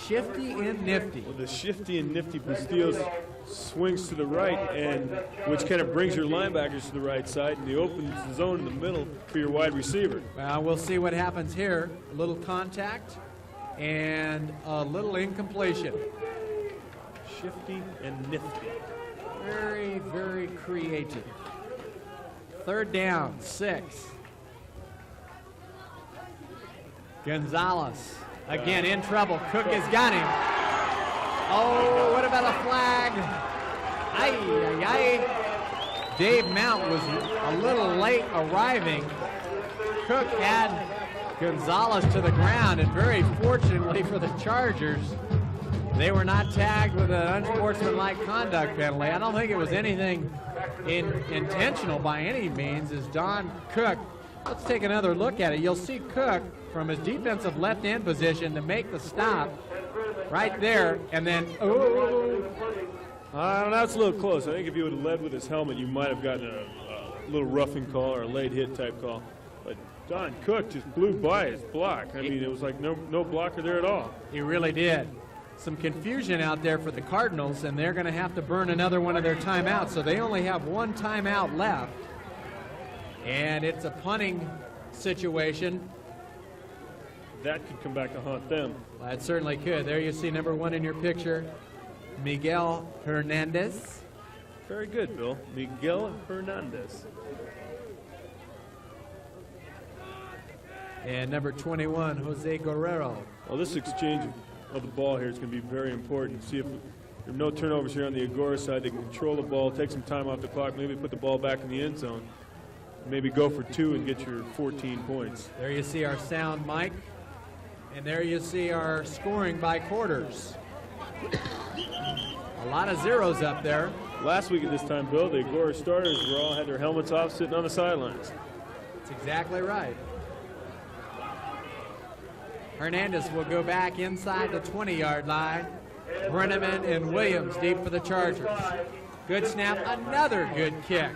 Shifty and nifty. Well, the shifty and nifty Bustillos swings to the right, and which kind of brings your linebackers to the right side, and he opens the zone in the middle for your wide receiver. Well, we'll see what happens here. A little contact and a little incompletion. Shifty and nifty. Very, very creative. 3rd down, 6. Gonzalez Again, in trouble. Cook has got him. Oh, what about a flag? Ay, ay, ay. Dave Mount was a little late arriving. Cook had Gonzalez to the ground, and very fortunately for the Chargers, they were not tagged with an unsportsmanlike conduct penalty. I don't think it was anything intentional by any means, as Don Cook, let's take another look at it. You'll see Cook from his defensive left end position to make the stop right there, and then, oh. That's a little close. I think if he would have led with his helmet, you might have gotten a little roughing call or a late hit type call. But Don Cook just blew by his block. I mean, it was like no blocker there at all. He really did. Some confusion out there for the Cardinals, and they're going to have to burn another one of their timeouts. So they only have one timeout left, and it's a punting situation. That could come back to haunt them. Well, it certainly could. There you see number 1 in your picture, Miguel Hernandez. Very good, Bill. Miguel Hernandez. And number 21, Jose Guerrero. Well, this exchange of the ball here is going to be very important. See if there are no turnovers here on the Agoura side. They can control the ball, take some time off the clock, maybe put the ball back in the end zone, maybe go for 2 and get your 14 points. There you see our sound mic, and there you see our scoring by quarters. A lot of zeros up there. Last week at this time, Bill, the Agoura starters all had their helmets off, sitting on the sidelines. That's exactly right. Hernandez will go back inside the 20-yard line. Brenneman and Williams deep for the Chargers. Good snap, another good kick.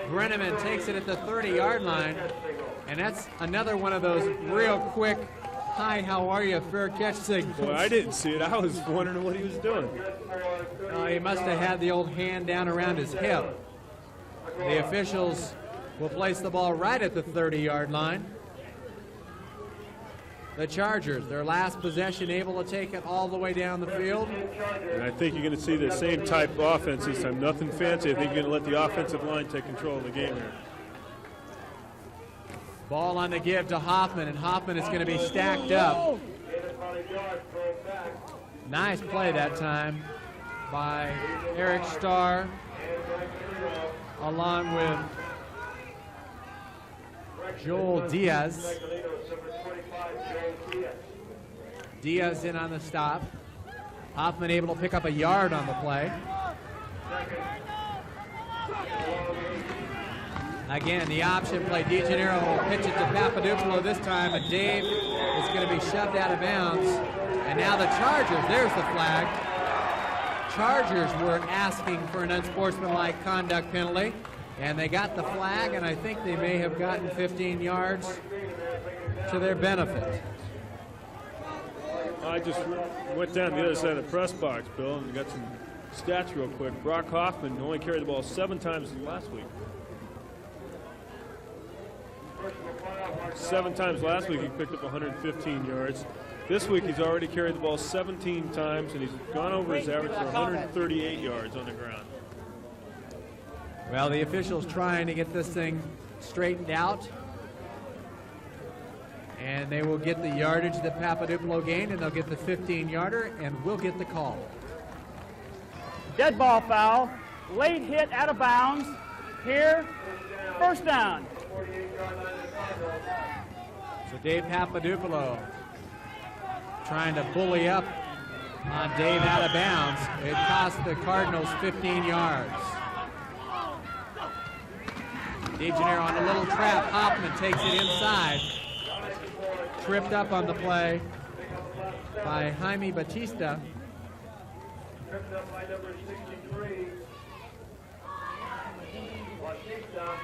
Brenneman takes it at the 30-yard line, and that's another one of those real quick, hi, how are you, fair catch signals. Boy, I didn't see it. I was wondering what he was doing. He must have had the old hand down around his hip. The officials will place the ball right at the 30-yard line. The Chargers, their last possession, able to take it all the way down the field. And I think you're going to see the same type of offense this time. Nothing fancy. I think you're going to let the offensive line take control of the game here. Ball on the give to Hoffman, and Hoffman is going to be stacked up. Nice play that time by Eric Starr, along with Joel Diaz. Diaz in on the stop. Hoffman able to pick up a yard on the play. Again, the option play. DeGennaro will pitch it to Papadopoulou this time, and Dave is going to be shoved out of bounds. And now the Chargers, there's the flag. Chargers were asking for an unsportsmanlike conduct penalty, and they got the flag, and I think they may have gotten 15 yards to their benefit. I just went down the other side of the press box, Bill, and got some stats real quick. Brock Hoffman only carried the ball 7 times last week. 7 times last week, he picked up 115 yards. This week, he's already carried the ball 17 times, and he's gone over his average for 138 yards on the ground. Well, the officials trying to get this thing straightened out. And they will get the yardage that Papadopoulou gained, and they'll get the 15-yarder, and we'll get the call. Dead ball foul. Late hit out of bounds. Here, first down. So Dave Papadopoulou trying to bully up on Dave out of bounds. It cost the Cardinals 15 yards. DeGennaro on a little trap. Hoffman takes it inside. Tripped up on the play by Jaime Batista. Tripped up by number 63. Batista.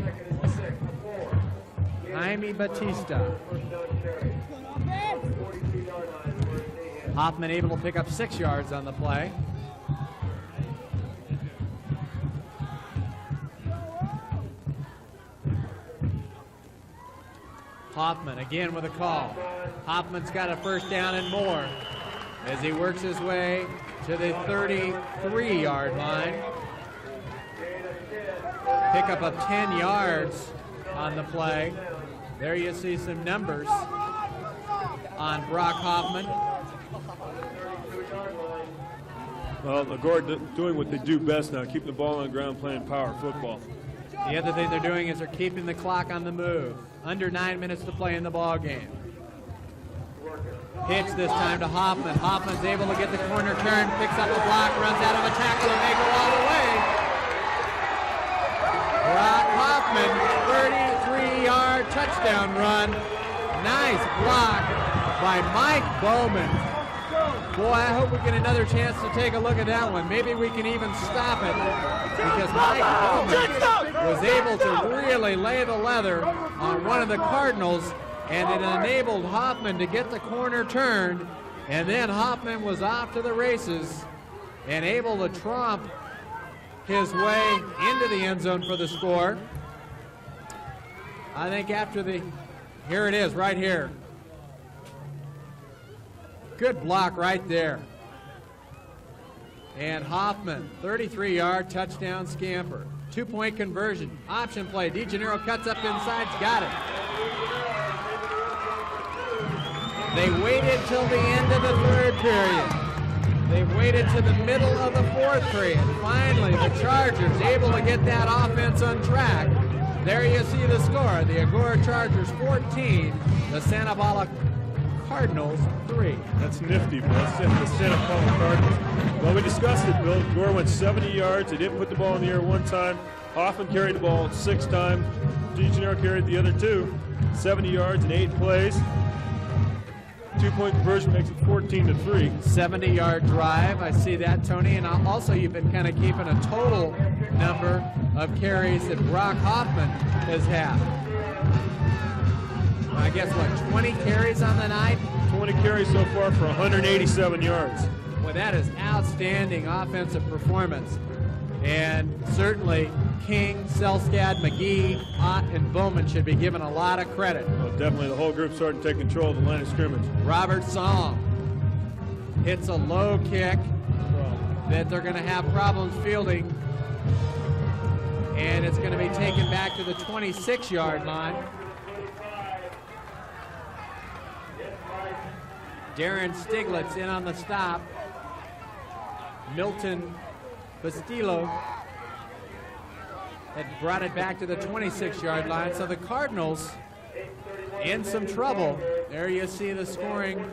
Second and 6. 4. Jaime Batista. Hoffman able to pick up 6 yards on the play. Hoffman again with a call. Hoffman's got a first down and more as he works his way to the 33-yard line. Pick up of 10 yards on the play. There you see some numbers on Brock Hoffman. Well, Agoura doing what they do best now, keeping the ball on the ground, playing power football. The other thing they're doing is they're keeping the clock on the move. Under 9 minutes to play in the ball game. Pitch this time to Hoffman. Hoffman's able to get the corner turn, picks up a block, runs out of a tackle, and they go all the way. Brock Hoffman, 33-yard touchdown run. Nice block by Mike Bowman. Boy, I hope we get another chance to take a look at that one. Maybe we can even stop it, because Mike Bowman was able to really lay the leather on one of the Cardinals, and it enabled Hoffman to get the corner turned, and then Hoffman was off to the races and able to tromp his way into the end zone for the score. I think after here it is, right here. Good block right there. And Hoffman, 33-yard touchdown scamper. 2-point conversion. Option play. DeGennaro cuts up inside. Got it. They waited till the end of the third period. They waited to the middle of the fourth period. Finally, the Chargers able to get that offense on track. There you see the score. The Agoura Chargers 14, the Santa Paula Cardinals 3. That's nifty, Bill. The Santa Paula Cardinals. Well, we discussed it, Bill. Agoura went 70 yards. They didn't put the ball in the air one time. Hoffman carried the ball 6 times. DeGennaro carried the other 2. 70 yards in 8 plays. 2-point conversion makes it 14-3. 70-yard drive. I see that, Tony. And also, you've been kind of keeping a total number of carries that Brock Hoffman has had. I guess, what, 20 carries on the night? 20 carries so far for 187 yards. Well, that is outstanding offensive performance. And certainly, King, Selstad, McGee, Ott, and Bowman should be given a lot of credit. Well, definitely the whole group starting to take control of the line of scrimmage. Robert Song hits a low kick that they're going to have problems fielding. And it's going to be taken back to the 26-yard line. Darren Stiglitz in on the stop. Milton Bastillo had brought it back to the 26-yard line. So the Cardinals in some trouble. There you see the scoring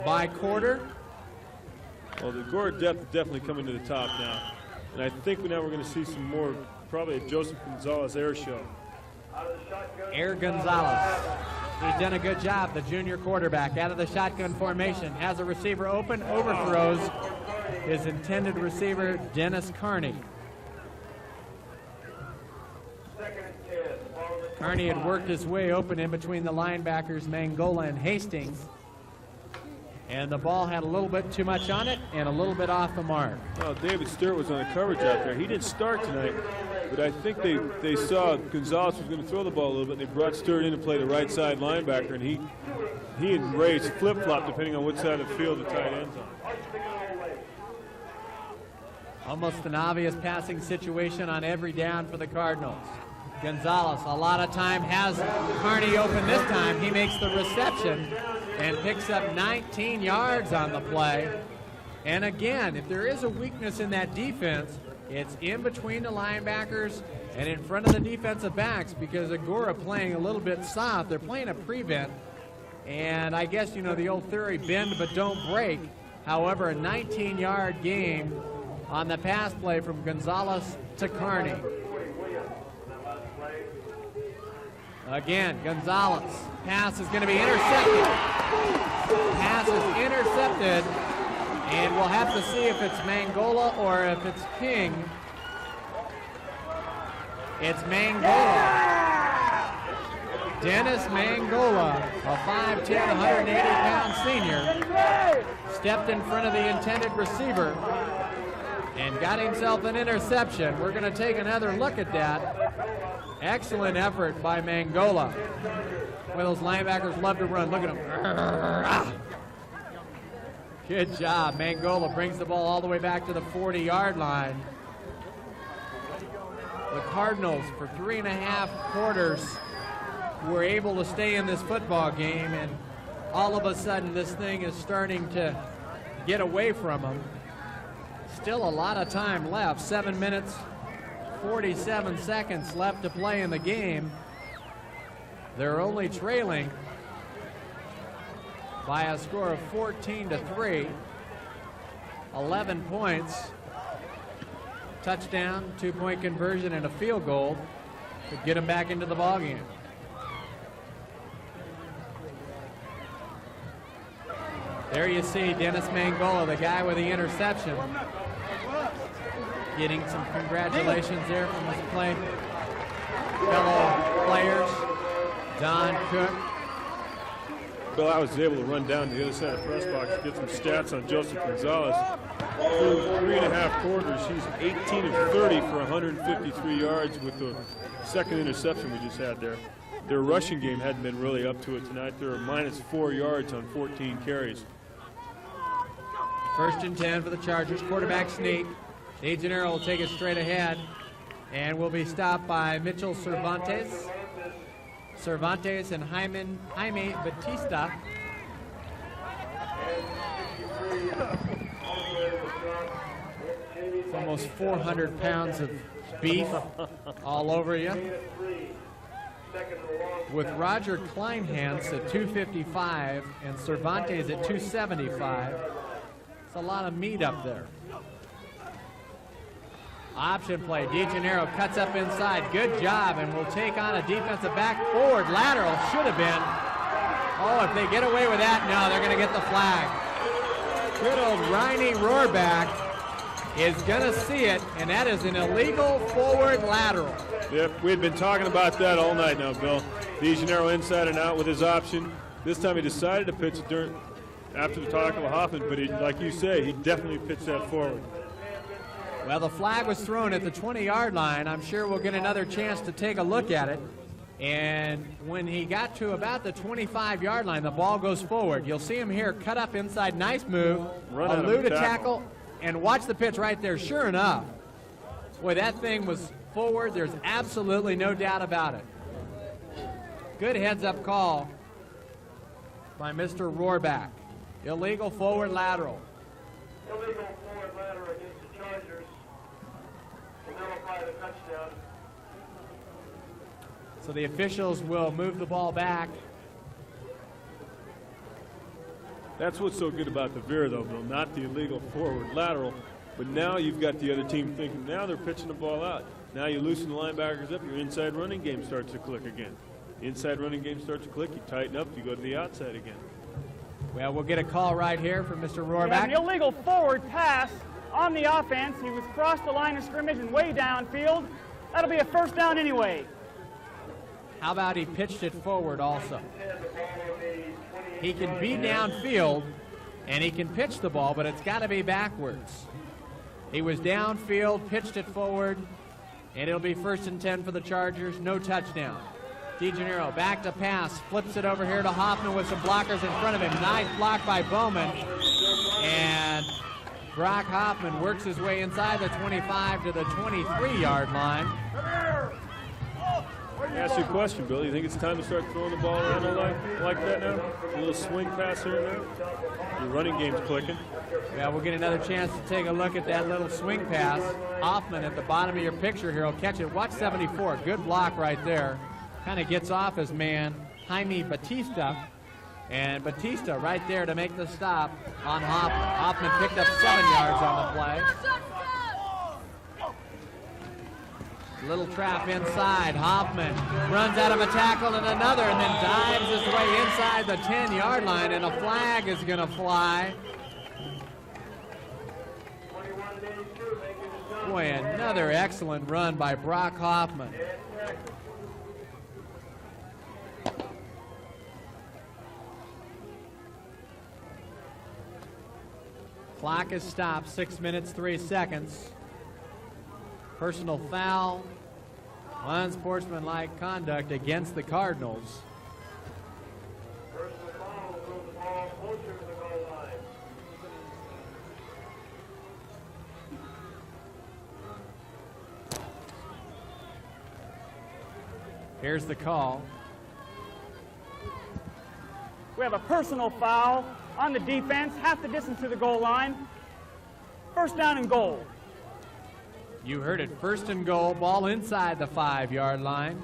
by quarter. Well, the Agoura depth is definitely coming to the top now. And I think now we're going to see some more, probably a Joseph Gonzalez air show. Air Gonzalez. He's done a good job, the junior quarterback, out of the shotgun formation. Has a receiver open, overthrows his intended receiver, Dennis Carney. Carney had worked his way open in between the linebackers, Mangola and Hastings. And the ball had a little bit too much on it and a little bit off the mark. Well, David Stewart was on the coverage out there. He didn't start tonight, but I think they saw Gonzalez was going to throw the ball a little bit, and they brought Stewart in to play the right side linebacker, and he and Ray flip-flop depending on which side of the field the tight end's on. Almost an obvious passing situation on every down for the Cardinals. Gonzalez, a lot of time, has Carney open this time. He makes the reception and picks up 19 yards on the play. And again, if there is a weakness in that defense, it's in between the linebackers and in front of the defensive backs, because Agoura playing a little bit soft. They're playing a prevent. And I guess, you know, the old theory, bend but don't break. However, a 19-yard gain on the pass play from Gonzalez to Carney. Again, Gonzalez. Pass is going to be intercepted. Pass is intercepted. And we'll have to see if it's Mangola or if it's King. It's Mangola. Dennis Mangola, a 5'10", 180-pound senior, stepped in front of the intended receiver and got himself an interception. We're going to take another look at that. Excellent effort by Mangola. Well, those linebackers love to run. Look at him. Good job. Mangola brings the ball all the way back to the 40-yard line. The Cardinals, for 3.5 quarters, were able to stay in this football game, and all of a sudden this thing is starting to get away from them. Still a lot of time left, 7 minutes, 47 seconds left to play in the game. They're only trailing by a score of 14-3, 11 points, touchdown, 2-point conversion, and a field goal to get them back into the ballgame. There you see Dennis Mangola, the guy with the interception, getting some congratulations there from his fellow players. Don Cook. Bill, I was able to run down to the other side of the press box to get some stats on Joseph Gonzalez. Through 3.5 quarters, he's 18 of 30 for 153 yards with the second interception we just had there. Their rushing game hadn't been really up to it tonight. They were minus 4 yards on 14 carries. 1st and 10 for the Chargers. Quarterback sneak. DeGennaro will take it straight ahead and will be stopped by Mitchell Cervantes and Jaime Batista. It's almost 400 pounds of beef all over you. With Roger Kleinhans at 255 and Cervantes at 275. It's a lot of meat up there. Option play. DeGennaro cuts up inside. Good job, and will take on a defensive back. Forward lateral should have been. Oh, if they get away with that, no, they're going to get the flag. Good old Riney Rohrback is going to see it, and that is an illegal forward lateral. Yep, we had been talking about that all night now, Bill. DeGennaro inside and out with his option. This time he decided to pitch it after the tackle of Hoffman, but like you say, he definitely pitched that forward. Well, the flag was thrown at the 20-yard line. I'm sure we'll get another chance to take a look at it. And when he got to about the 25-yard line, the ball goes forward. You'll see him here cut up inside. Nice move. Elude a tackle. And watch the pitch right there. Sure enough, boy, that thing was forward. There's absolutely no doubt about it. Good heads-up call by Mr. Rohrback. Illegal forward lateral. Illegal forward lateral against the Chargers. Will nullify the touchdown. So the officials will move the ball back. That's what's so good about the veer, though, Bill. Not the illegal forward lateral, but now you've got the other team thinking, now they're pitching the ball out. Now you loosen the linebackers up, your inside running game starts to click again. The inside running game starts to click, you tighten up, you go to the outside again. Well, we'll get a call right here from Mr. Rohrback. Yeah, an illegal forward pass on the offense. He was across the line of scrimmage and way downfield. That'll be a first down anyway. How about he pitched it forward also? He can be downfield and he can pitch the ball, but it's got to be backwards. He was downfield, pitched it forward, and it'll be 1st and 10 for the Chargers. No touchdown. DeGennaro back to pass, flips it over here to Hoffman with some blockers in front of him. Nice block by Bowman. And Brock Hoffman works his way inside the 25 to the 23-yard line. Let me ask you a question, Bill. You think it's time to start throwing the ball around like that now? A little swing pass here and there? Your running game's clicking. Yeah, we'll get another chance to take a look at that little swing pass. Hoffman at the bottom of your picture here will catch it. Watch 74. Good block right there. Kind of gets off his man, Jaime Batista. And Batista right there to make the stop on Hoffman. Hoffman picked up 7 yards on the play. Little trap inside. Hoffman runs out of a tackle and another, and then dives his way inside the 10-yard line, and a flag is going to fly. Boy, another excellent run by Brock Hoffman. Clock is stopped, 6 minutes, 3 seconds. Personal foul, unsportsmanlike conduct against the Cardinals. Personal foul will move the ball closer to the goal line. Here's the call. We have a personal foul on the defense, half the distance to the goal line. First down and goal. You heard it, first and goal, ball inside the 5-yard line.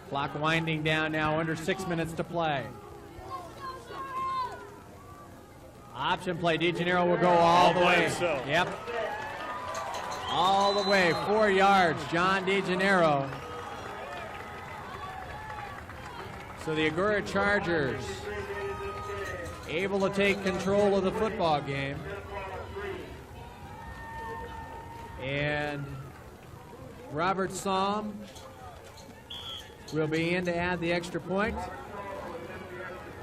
Clock winding down now, under 6 minutes to play. Option play, DeGennaro will go all the way. Yep. All the way, 4 yards, John DeGennaro. So the Agoura Chargers able to take control of the football game. And Robert Somm will be in to add the extra point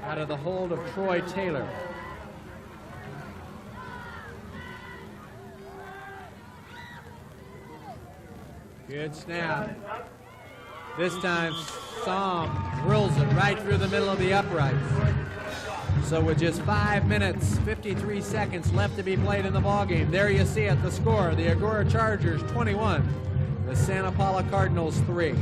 out of the hold of Troy Taylor. Good snap. This time, Somm drills it right through the middle of the uprights. So with just 5 minutes, 53 seconds left to be played in the ballgame, there you see it, the score. The Agoura Chargers 21, the Santa Paula Cardinals 3.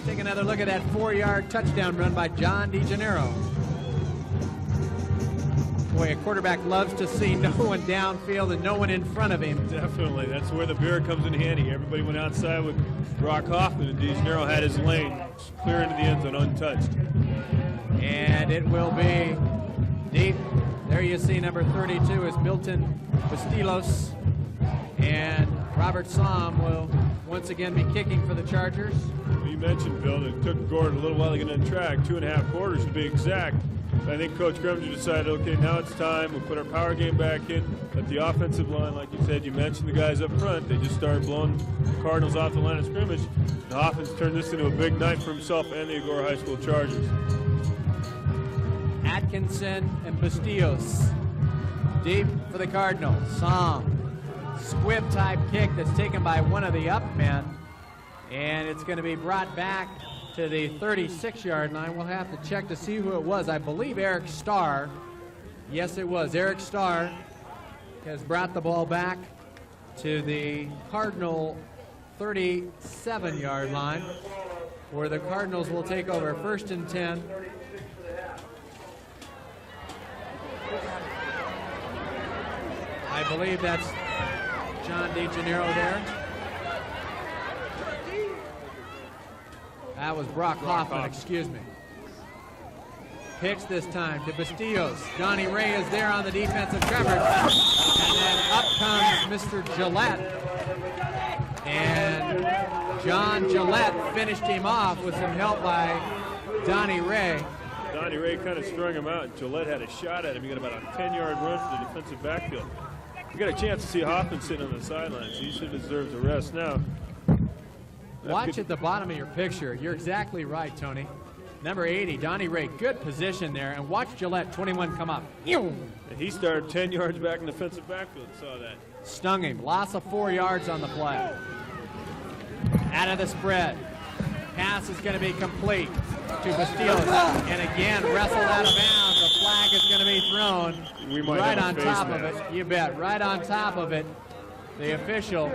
Take another look at that 4-yard touchdown run by John DeGennaro. Boy, a quarterback loves to see no one downfield and no one in front of him. Definitely. That's where the beer comes in handy. Everybody went outside with Brock Hoffman, and DeGennaro had his lane clear into the end zone untouched. And it will be deep. There you see number 32 is Milton Bastilos. And Robert Somm will once again be kicking for the Chargers. Well, you mentioned, Bill, that it took Gordon a little while to get on track, 2.5 quarters to be exact. I think Coach Grumger decided, okay, now it's time. We'll put our power game back in. Let the offensive line, like you said, you mentioned the guys up front. They just started blowing the Cardinals off the line of scrimmage. And Hoffman's turned this into a big night for himself and the Agoura High School Chargers. Atkinson and Bastios deep for the Cardinals. Somm, squib type kick that's taken by one of the up men. And it's going to be brought back to the 36-yard line. We'll have to check to see who it was. I believe Eric Starr. Yes, it was. Eric Starr has brought the ball back to the Cardinal 37-yard line, where the Cardinals will take over. First and 10. I believe that's John DeGennaro there. That was Brock Hoffman, excuse me. Pitch this time to Bastios. Johnny Ray is there on the defensive coverage. And then up comes Mr. Gillette. And John Gillette finished him off with some help by Donnie Ray. Donnie Ray kind of strung him out. Gillette had a shot at him. He got about a 10-yard run for the defensive backfield. You got a chance to see Hoffman sitting on the sidelines. He should deserve a rest now. Watch at the bottom of your picture. You're exactly right, Tony. Number 80, Donnie Ray, good position there. And watch Gillette, 21, come up. And he started 10 yards back in the defensive backfield. Saw that. Stung him. Loss of 4 yards on the play. Out of the spread. Pass is going to be complete to Bastios. And again, wrestled out of bounds. A flag is going to be thrown. We might right have on top of it. You bet. Right on top of it. The official.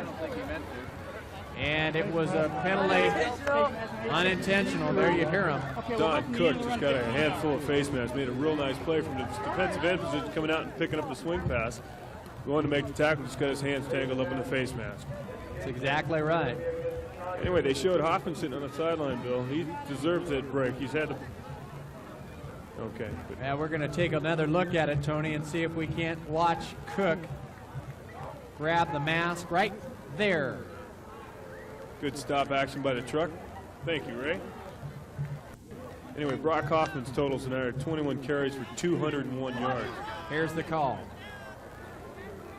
And it was a penalty, unintentional. There you hear him. Don Cook just got a handful of face masks. Made a real nice play from the defensive end position, coming out and picking up the swing pass. Going to make the tackle, just got his hands tangled up in the face mask. That's exactly right. Anyway, they showed Hoffman sitting on the sideline, Bill. He deserves that break. He's had to. Okay. Yeah, we're going to take another look at it, Tony, and see if we can't watch Cook grab the mask right there. Good stop action by the truck. Thank you, Ray. Anyway, Brock Hoffman's totals tonight are 21 carries for 201 yards. Here's the call.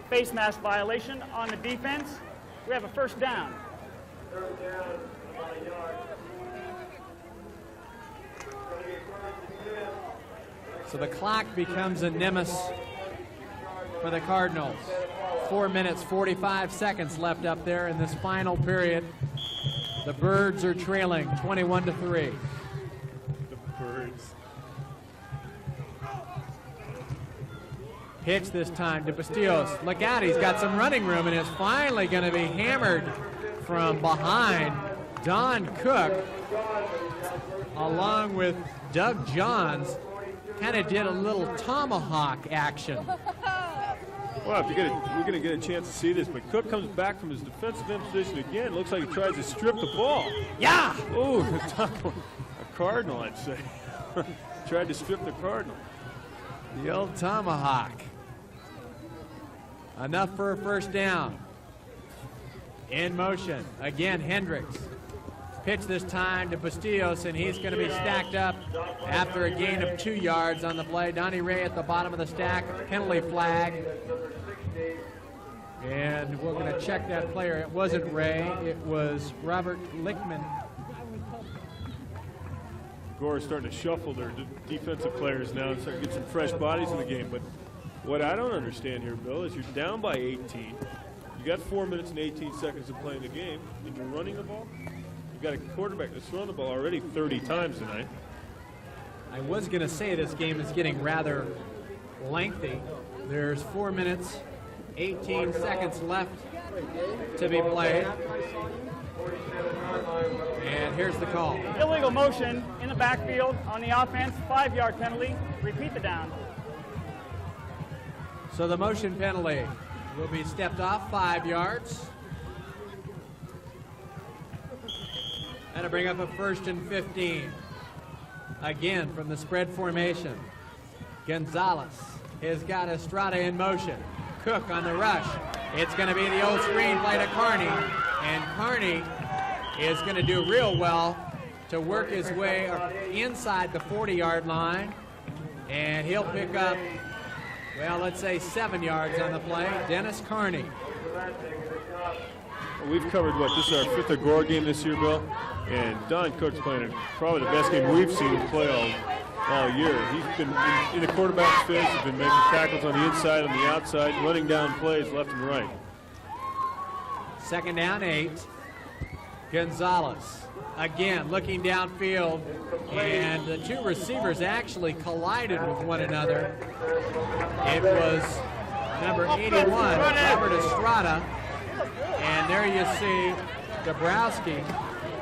Face mask violation on the defense. We have a first down. Third down, 1 yard. So the clock becomes a nemesis for the Cardinals. 4 minutes, 45 seconds left up there in this final period. The Birds are trailing 21-3. The Birds. Pitch this time to Bastillos. Look out, he's got some running room and is finally going to be hammered from behind. Don Cook, along with Doug Johns, kind of did a little tomahawk action. Well, we're going to get a chance to see this, but Cook comes back from his defensive end position again. Looks like he tries to strip the ball. Yeah! Oh, a Cardinal, I'd say. Tried to strip the Cardinal. The old tomahawk. Enough for a first down. In motion. Again, Hendricks. Pitch this time to Bastillos, and he's going to be stacked up after a gain of 2 yards on the play. Donnie Ray at the bottom of the stack. Penalty flag. And we're going to check that player. It wasn't Ray. It was Robert Lichtman. Agoura's starting to shuffle their defensive players now and start to get some fresh bodies in the game. But what I don't understand here, Bill, is you're down by 18. You got 4 minutes and 18 seconds to play in the game, and you're running the ball. You've got a quarterback that's thrown the ball already 30 times tonight. I was going to say this game is getting rather lengthy. There's 4 minutes, 18 seconds left to be played. And here's the call. Illegal motion in the backfield on the offense, 5-yard penalty. Repeat the down. So the motion penalty will be stepped off 5 yards. That'll bring up a 1st and 15. Again from the spread formation. Gonzalez has got Estrada in motion. Cook on the rush. It's going to be the old screen play to Carney. And Carney is going to do real well to work his way inside the 40-yard line. And he'll pick up, well, let's say 7 yards on the play. Dennis Carney. We've covered, this is our 5th Agoura game this year, Bill. And Don Cook's playing probably the best game we've seen him play all year. He's been in the quarterback's face. He's been making tackles on the inside, on the outside, running down plays left and right. 2nd down 8. Gonzalez again looking downfield, and the two receivers actually collided with one another. It was number 81, Robert Estrada, and there you see Dabrowski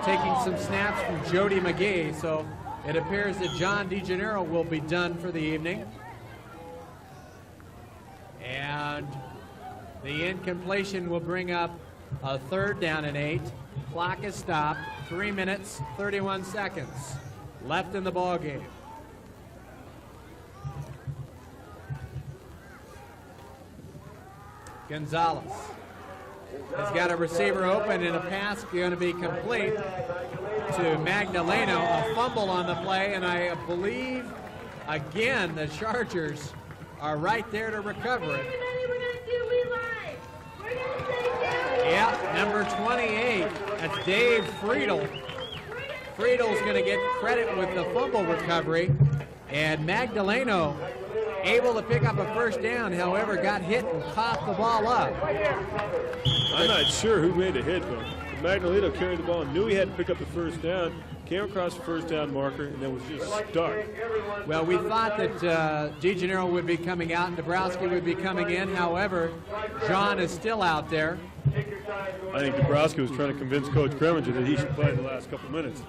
taking some snaps from Jody McGee. So it appears that John DeGennaro will be done for the evening. And the incompletion will bring up a 3rd down and 8. Clock is stopped. 3 minutes, 31 seconds left in the ball game. Gonzalez has got a receiver open, and a pass going to be complete to Magdaleno. A fumble on the play, and I believe, again, the Chargers are right there to recover it. Yeah, number 28, that's Dave Friedel. Friedel's going to get credit with the fumble recovery, and Magdaleno able to pick up a 1st down, however, got hit and coughed the ball up. I'm not sure who made the hit, though. Magdaleno carried the ball and knew he had to pick up the 1st down, came across the 1st down marker, and then was just stuck. Well, we thought that DeGennaro would be coming out and Dabrowski would be coming in. However, John is still out there. I think Dabrowski was trying to convince Coach Kreminger that he should play the last couple minutes.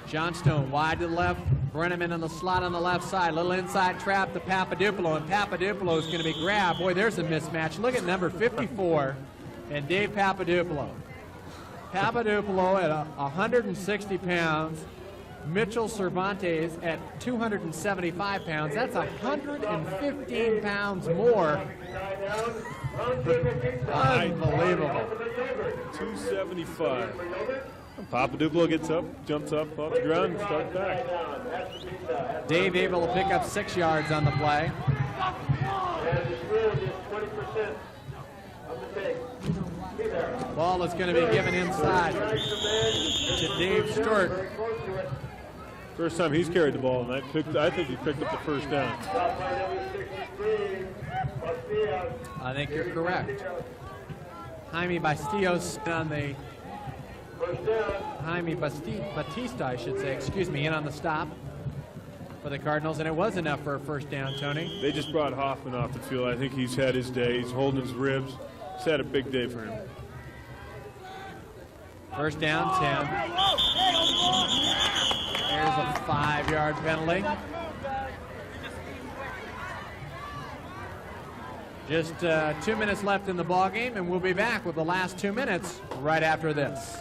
Johnstone wide to the left. Brenneman in the slot on the left side. Little inside trap to Papadupulo, and Papadupulo is going to be grabbed. Boy, there's a mismatch. Look at number 54 and Dave Papadupulo. Papadupulo at 160 pounds. Mitchell Cervantes at 275 pounds. That's 115 pounds more. Unbelievable. 275. Papadupulo gets up, jumps up off the ground, and starts back. Dave able to pick up 6 yards on the play. Ball is going to be given inside to Dave Stewart. First time he's carried the ball, and I think he picked up the 1st down. I think you're correct. Jaime Bastillos on the Batista, I should say, excuse me, in on the stop. for the Cardinals, and it was enough for a first down, Tony. They just brought Hoffman off the field. I think he's had his day. He's holding his ribs. He's had a big day for him. First down, 10. Here's a 5-yard penalty. Just 2 minutes left in the ball game, and we'll be back with the last 2 minutes right after this.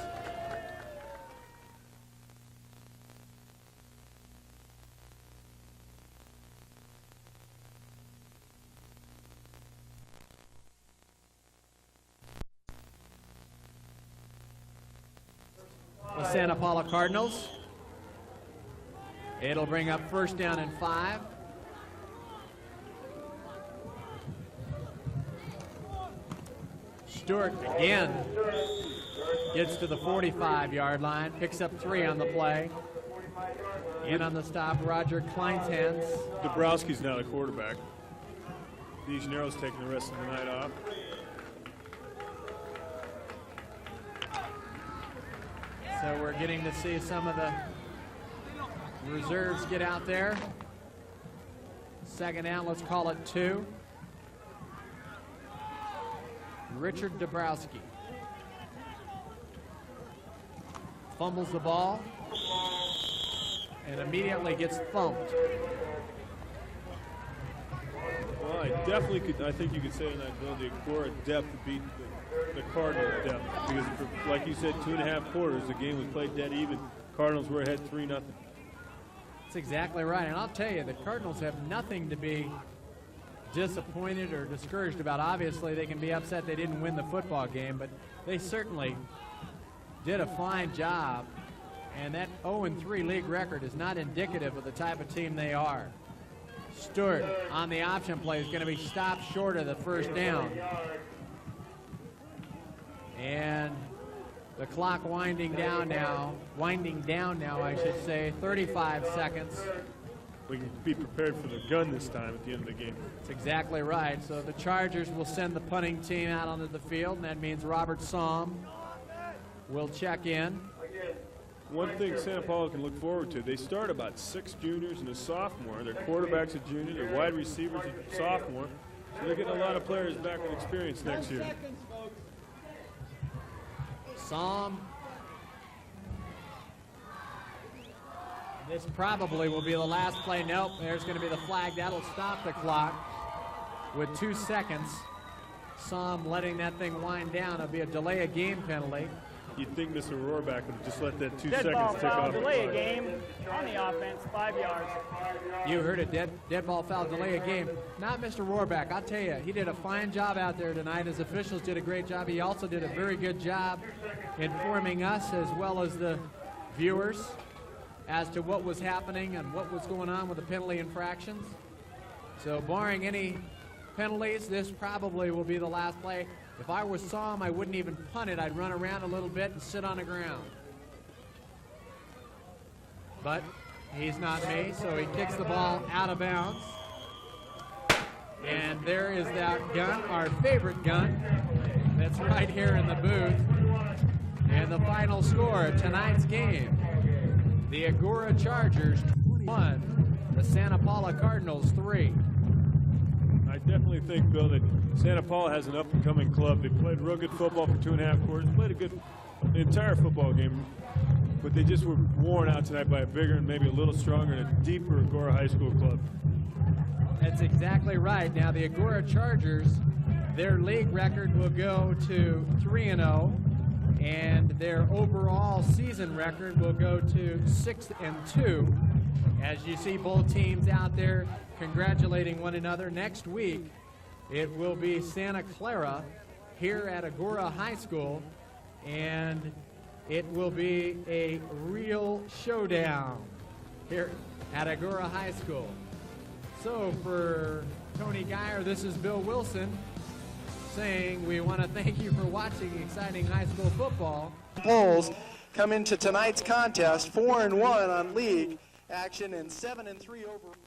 The Santa Paula Cardinals. It'll bring up first down and 5. Stewart again gets to the 45-yard line, picks up 3 on the play. In on the stop, Roger Kleintanz. Dabrowski's now the quarterback. DeGeniero's taking the rest of the night off. So we're getting to see some of the reserves get out there. Second down, let's call it 2. Richard Dabrowski fumbles the ball and immediately gets thumped. Well, I think you could say in that bill the Agoura depth beat the Cardinals depth, because for, like you said, 2.5 quarters, the game was played dead even. Cardinals were ahead 3-0. That's exactly right, and I'll tell you, the Cardinals have nothing to be disappointed or discouraged about. Obviously, they can be upset they didn't win the football game, but they certainly did a fine job, and that 0-3 league record is not indicative of the type of team they are. Stewart on the option play is going to be stopped short of the first down. And the clock winding down now, I should say, 35 seconds. We can be prepared for the gun this time at the end of the game. That's exactly right. So the Chargers will send the punting team out onto the field, and that means Robert Somm will check in. One thing Santa Paula can look forward to, they start about 6 juniors and a sophomore. Their quarterback's a junior, their wide receiver's a sophomore. So they're getting a lot of players back with experience next year. Somm. This probably will be the last play. Nope, there's going to be the flag. That'll stop the clock with 2 seconds. Somm letting that thing wind down. It'll be a delay of game penalty. You'd think Mr. Rohrback would just let that 2 Dead seconds ball tick foul, off. delay a game on the offense, 5 yards. You heard it, dead ball foul, delay a game. Not Mr. Rohrback. I'll tell you, he did a fine job out there tonight. His officials did a great job. He also did a very good job informing us as well as the viewers as to what was happening and what was going on with the penalty infractions. So barring any penalties, this probably will be the last play. If I was Somm, I wouldn't even punt it. I'd run around a little bit and sit on the ground. But he's not me, so he kicks the ball out of bounds. And there is that gun, our favorite gun, that's right here in the booth. And the final score of tonight's game, the Agoura Chargers 21, the Santa Paula Cardinals 3. I definitely think, Bill, that Santa Paula has an up-and-coming club. They played real good football for 2.5 quarters, played a good entire football game, but they just were worn out tonight by a bigger and maybe a little stronger and a deeper Agoura High School club. That's exactly right. Now, the Agoura Chargers, their league record will go to 3-0, and their overall season record will go to 6-2. As you see both teams out there congratulating one another. Next week, it will be Santa Clara here at Agoura High School, and it will be a real showdown here at Agoura High School. So for Tony Geyer, this is Bill Wilson saying we want to thank you for watching exciting high school football. Polls come into tonight's contest 4-1 on league action and 7-3 over.